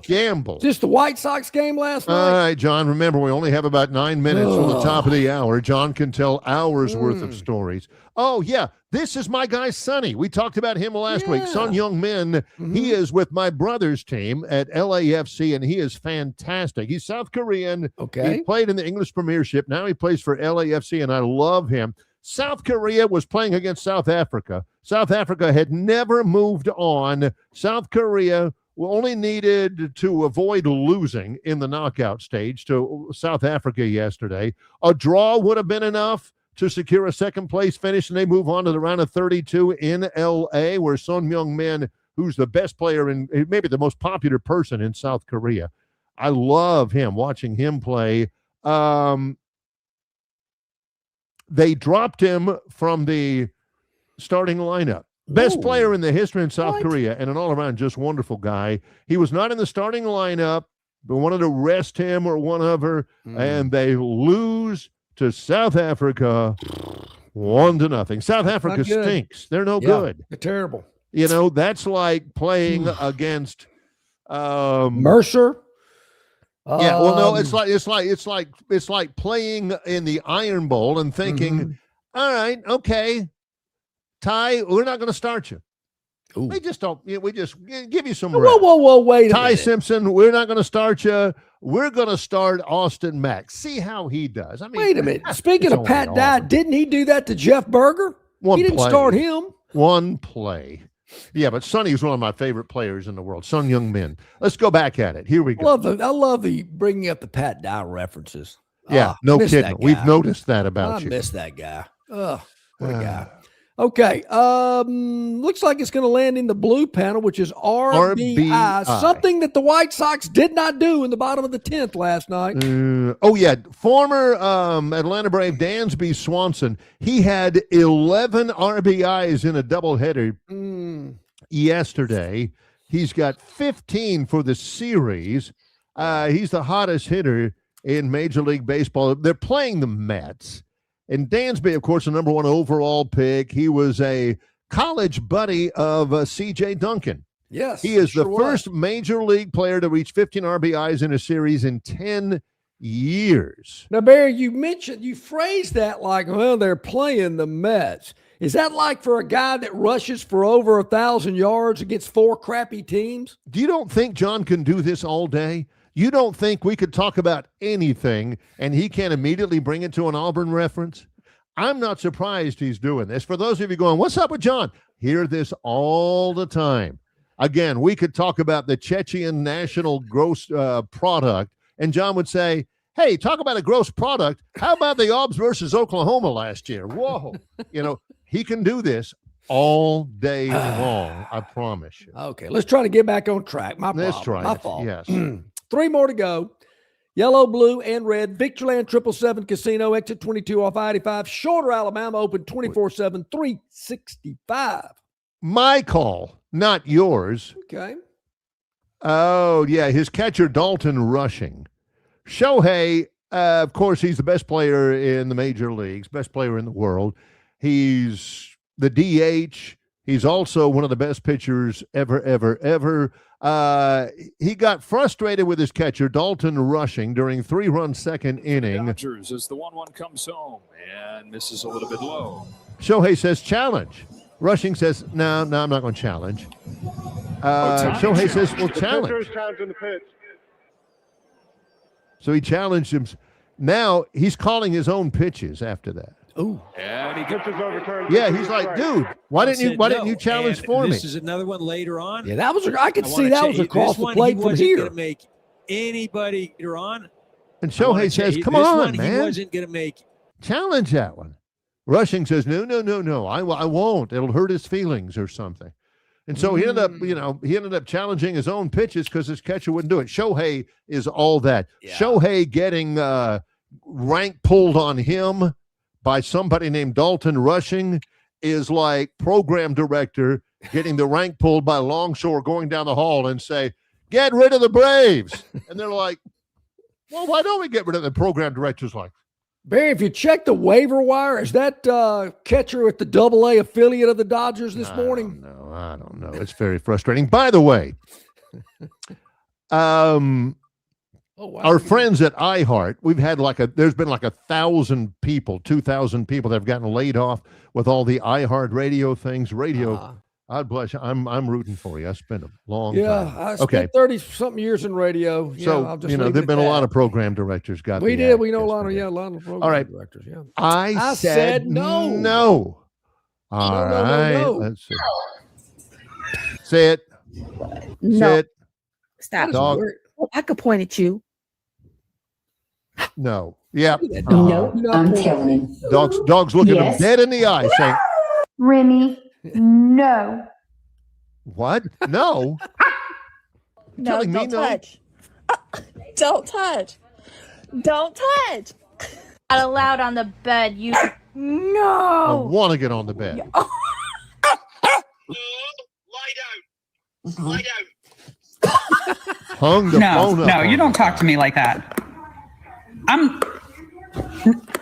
gamble. Just the White Sox game last night? All right, John, remember we only have about 9 minutes from the top of the hour. John can tell hours worth of stories. Oh, yeah. This is my guy, Sonny. We talked about him last week. Son Young-min. He is with my brother's team at LAFC, and he is fantastic. He's South Korean. Okay. He played in the English Premiership. Now he plays for LAFC, and I love him. South Korea was playing against South Africa. South Africa had never moved on. South Korea only needed to avoid losing in the knockout stage to South Africa yesterday. A draw would have been enough to secure a second-place finish, and they move on to the round of 32 in L.A., where Son Young-min, who's the best player and maybe the most popular person in South Korea. I love him, watching him play. They dropped him from the starting lineup. Best player in the history in South Korea, and an all-around just wonderful guy. He was not in the starting lineup, but wanted to rest him or whatever, and they lose to South Africa 1-0. South Africa stinks. They're no good. They're terrible. That's like playing against Mercer. Yeah, well, no, it's like playing in the Iron Bowl and thinking, all right, okay, Ty, we're not going to start you. They just don't. We just give you some. Whoa! Wait a Ty minute. Simpson, we're not going to start you. We're going to start Austin Mack. See how he does. I mean, wait a minute. Speaking of Pat Dye, didn't he do that to Jeff Berger? He didn't start him. One play. Yeah, but Sonny is one of my favorite players in the world. Son Heung-min. Let's go back at it. Here we go. I love the bringing up the Pat Dye references. Yeah, no kidding. We've noticed that about you. I miss that guy. Ugh, what a guy. Okay. Looks like it's going to land in the blue panel, which is RBI, something that the White Sox did not do in the bottom of the 10th last night. Former Atlanta Brave Dansby Swanson, he had 11 RBIs in a doubleheader yesterday. He's got 15 for the series. He's the hottest hitter in Major League Baseball. They're playing the Mets. And Dansby, of course, the number 1 overall pick. He was a college buddy of C.J. Duncan. Yes. He is the first major league player to reach 15 RBIs in a series in 10 years. Now, Barry, you phrased that like, well, they're playing the Mets. Is that like for a guy that rushes for over 1,000 yards against 4 crappy teams? You don't think John can do this all day? You don't think we could talk about anything and he can immediately bring it to an Auburn reference? I'm not surprised he's doing this. For those of you going, what's up with John? Hear this all the time. Again, we could talk about the Chechen national gross product, and John would say, hey, talk about a gross product. How about the Aubs versus Oklahoma last year? Whoa. He can do this all day long, I promise you. Okay, let's try to get back on track. Let's try. My fault. Yes. 3 more to go. Yellow, blue, and red. Victoryland 777 Casino, exit 22 off I-85. Shorter, Alabama, open 24/7, 365. My call, not yours. Okay. Oh, yeah, his catcher, Dalton Rushing. Shohei, of course, he's the best player in the major leagues, best player in the world. He's the DH. He's also one of the best pitchers ever. He got frustrated with his catcher, Dalton Rushing, during 3-run second inning. Dodgers as the 1-1 comes home, and this is a little bit low. Shohei says, challenge. Rushing says, no, I'm not going to challenge. Shohei says, well, challenge. So he challenged him. Now he's calling his own pitches after that. Oh, and he gets overturned. Yeah, he's like, dude, why didn't you challenge for me? This is another one later on. Yeah, that was. I could see that was across the plate from here. He wasn't going to make anybody later on. And Shohei says, "Come on, man." He wasn't going to make challenge that one. Rushing says, "No, I won't. It'll hurt his feelings or something." And so he ended up challenging his own pitches because his catcher wouldn't do it. Shohei is all that. Yeah. Shohei getting rank pulled on him by somebody named Dalton Rushing is like program director getting the rank pulled by Longshore going down the hall and say, get rid of the Braves. And they're like, well, why don't we get rid of the program director's like, Barry, if you check the waiver wire, is that catcher at the AA affiliate of the Dodgers this morning? I don't know. It's very frustrating. By the way, our friends at iHeart, there's been like 1,000 people, 2,000 people that have gotten laid off with all the iHeart radio things. God bless you. I'm rooting for you. I spent a long time. Yeah, I spent 30-something years in radio. So, there've been a lot of program directors got We know a lot of program directors. Yeah. I said no. No. All right. Let's see. Say it. No. Say it. Stop. Dog. I could point at you. No. Yeah. No, I'm telling him. Dog's looking him dead in the eye saying, Remy, no. What? No. No, don't touch. Don't touch. Don't touch. Not allowed on the bed. You I no. want to get on the bed. Lie down. Hung the phone up. No, you don't talk to me like that.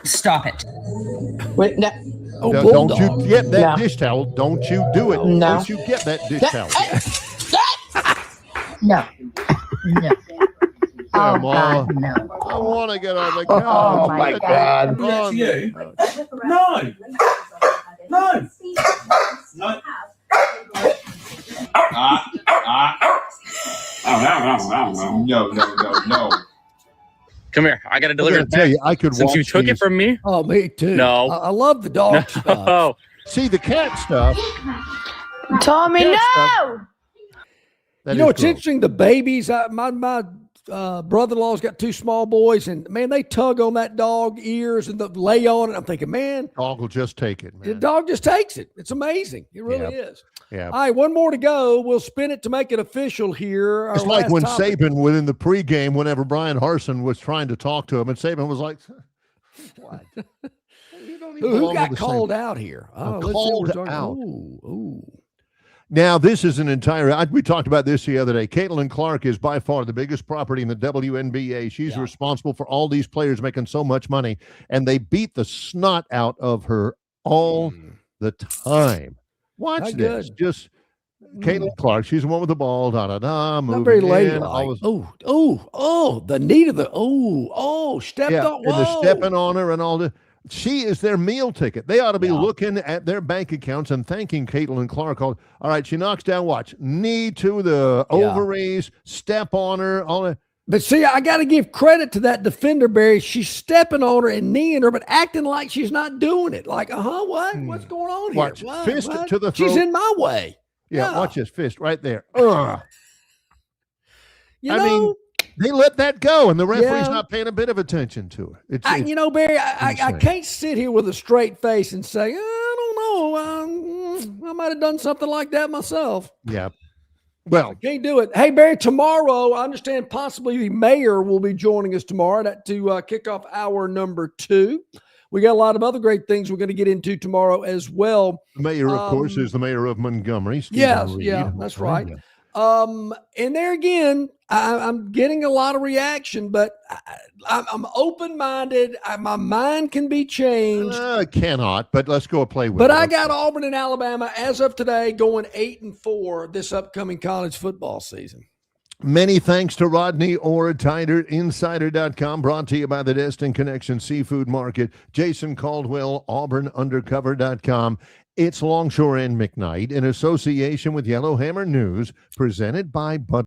Stop it. Wait, no. Don't you get that dish towel. Don't you do it. No. Don't you get that dish towel. No. No. Come on. God, no. I want to get on the couch. Oh, my God. On You. No. No. Come here. I got to deliver it tell back. you, I could Since you watch took it these. from me? Oh, me too. No. I love the dog stuff. Oh. See, the cat stuff. Tommy, Cat no! That You know, is it's gross. interesting. The babies, my brother-in-law's got 2 small boys, and man, they tug on that dog ears and lay on it. I'm thinking, man, Dog will just take it, the man. dog just takes it. It's amazing. It really is. Yeah. All right, one more to go. We'll spin it to make it official here. Our It's like last when topic. Saban, within the pregame, whenever Brian Harsin was trying to talk to him, and Saban was like, "What? You don't even Who belong to got the same-" called out here? Oh, let's see what Called we're talking- out. Ooh. Now, this is an entire. We talked about this the other day. Caitlin Clark is by far the biggest property in the WNBA. She's responsible for all these players making so much money, and they beat the snot out of her all the time. Watch Not this. good. Just Caitlin Clark. She's the one with the ball. Not very ladylike. The need of the stepped on. and they're stepping on her and all the. She is their meal ticket. They ought to be looking at their bank accounts and thanking Caitlin Clark. All right, she knocks down, watch, knee to the ovaries, step on her, all that. But see, I got to give credit to that defender, Barry. She's stepping on her and kneeing her, but acting like she's not doing it. Like, what? What's going on here? Watch, What? fist What? to the throat. She's in my way. Yeah, watch this fist right there. Ugh. You know, they let that go, and the referee's Yeah. not paying a bit of attention to it. It's Barry, I insane. can't sit here with a straight face and say, I don't know. I might have done something like that myself. Yeah. Well, Can't do it. Hey, Barry, tomorrow, I understand possibly the mayor will be joining us tomorrow to kick off hour number 2. We got a lot of other great things we're going to get into tomorrow as well. the mayor, of course, is the mayor of Montgomery. Stephen Yes, Reed. yeah, that's right. And there again, I'm getting a lot of reaction, but I'm open-minded. My mind can be changed. Cannot, but let's go play with But it. I got Auburn and Alabama as of today going 8-4 this upcoming college football season. Many thanks to Rodney Orr-Tyder, Insider.com, brought to you by the Destin Connection Seafood Market, Jason Caldwell, AuburnUndercover.com. It's Longshore and McKnight in association with Yellowhammer News, presented by Bud.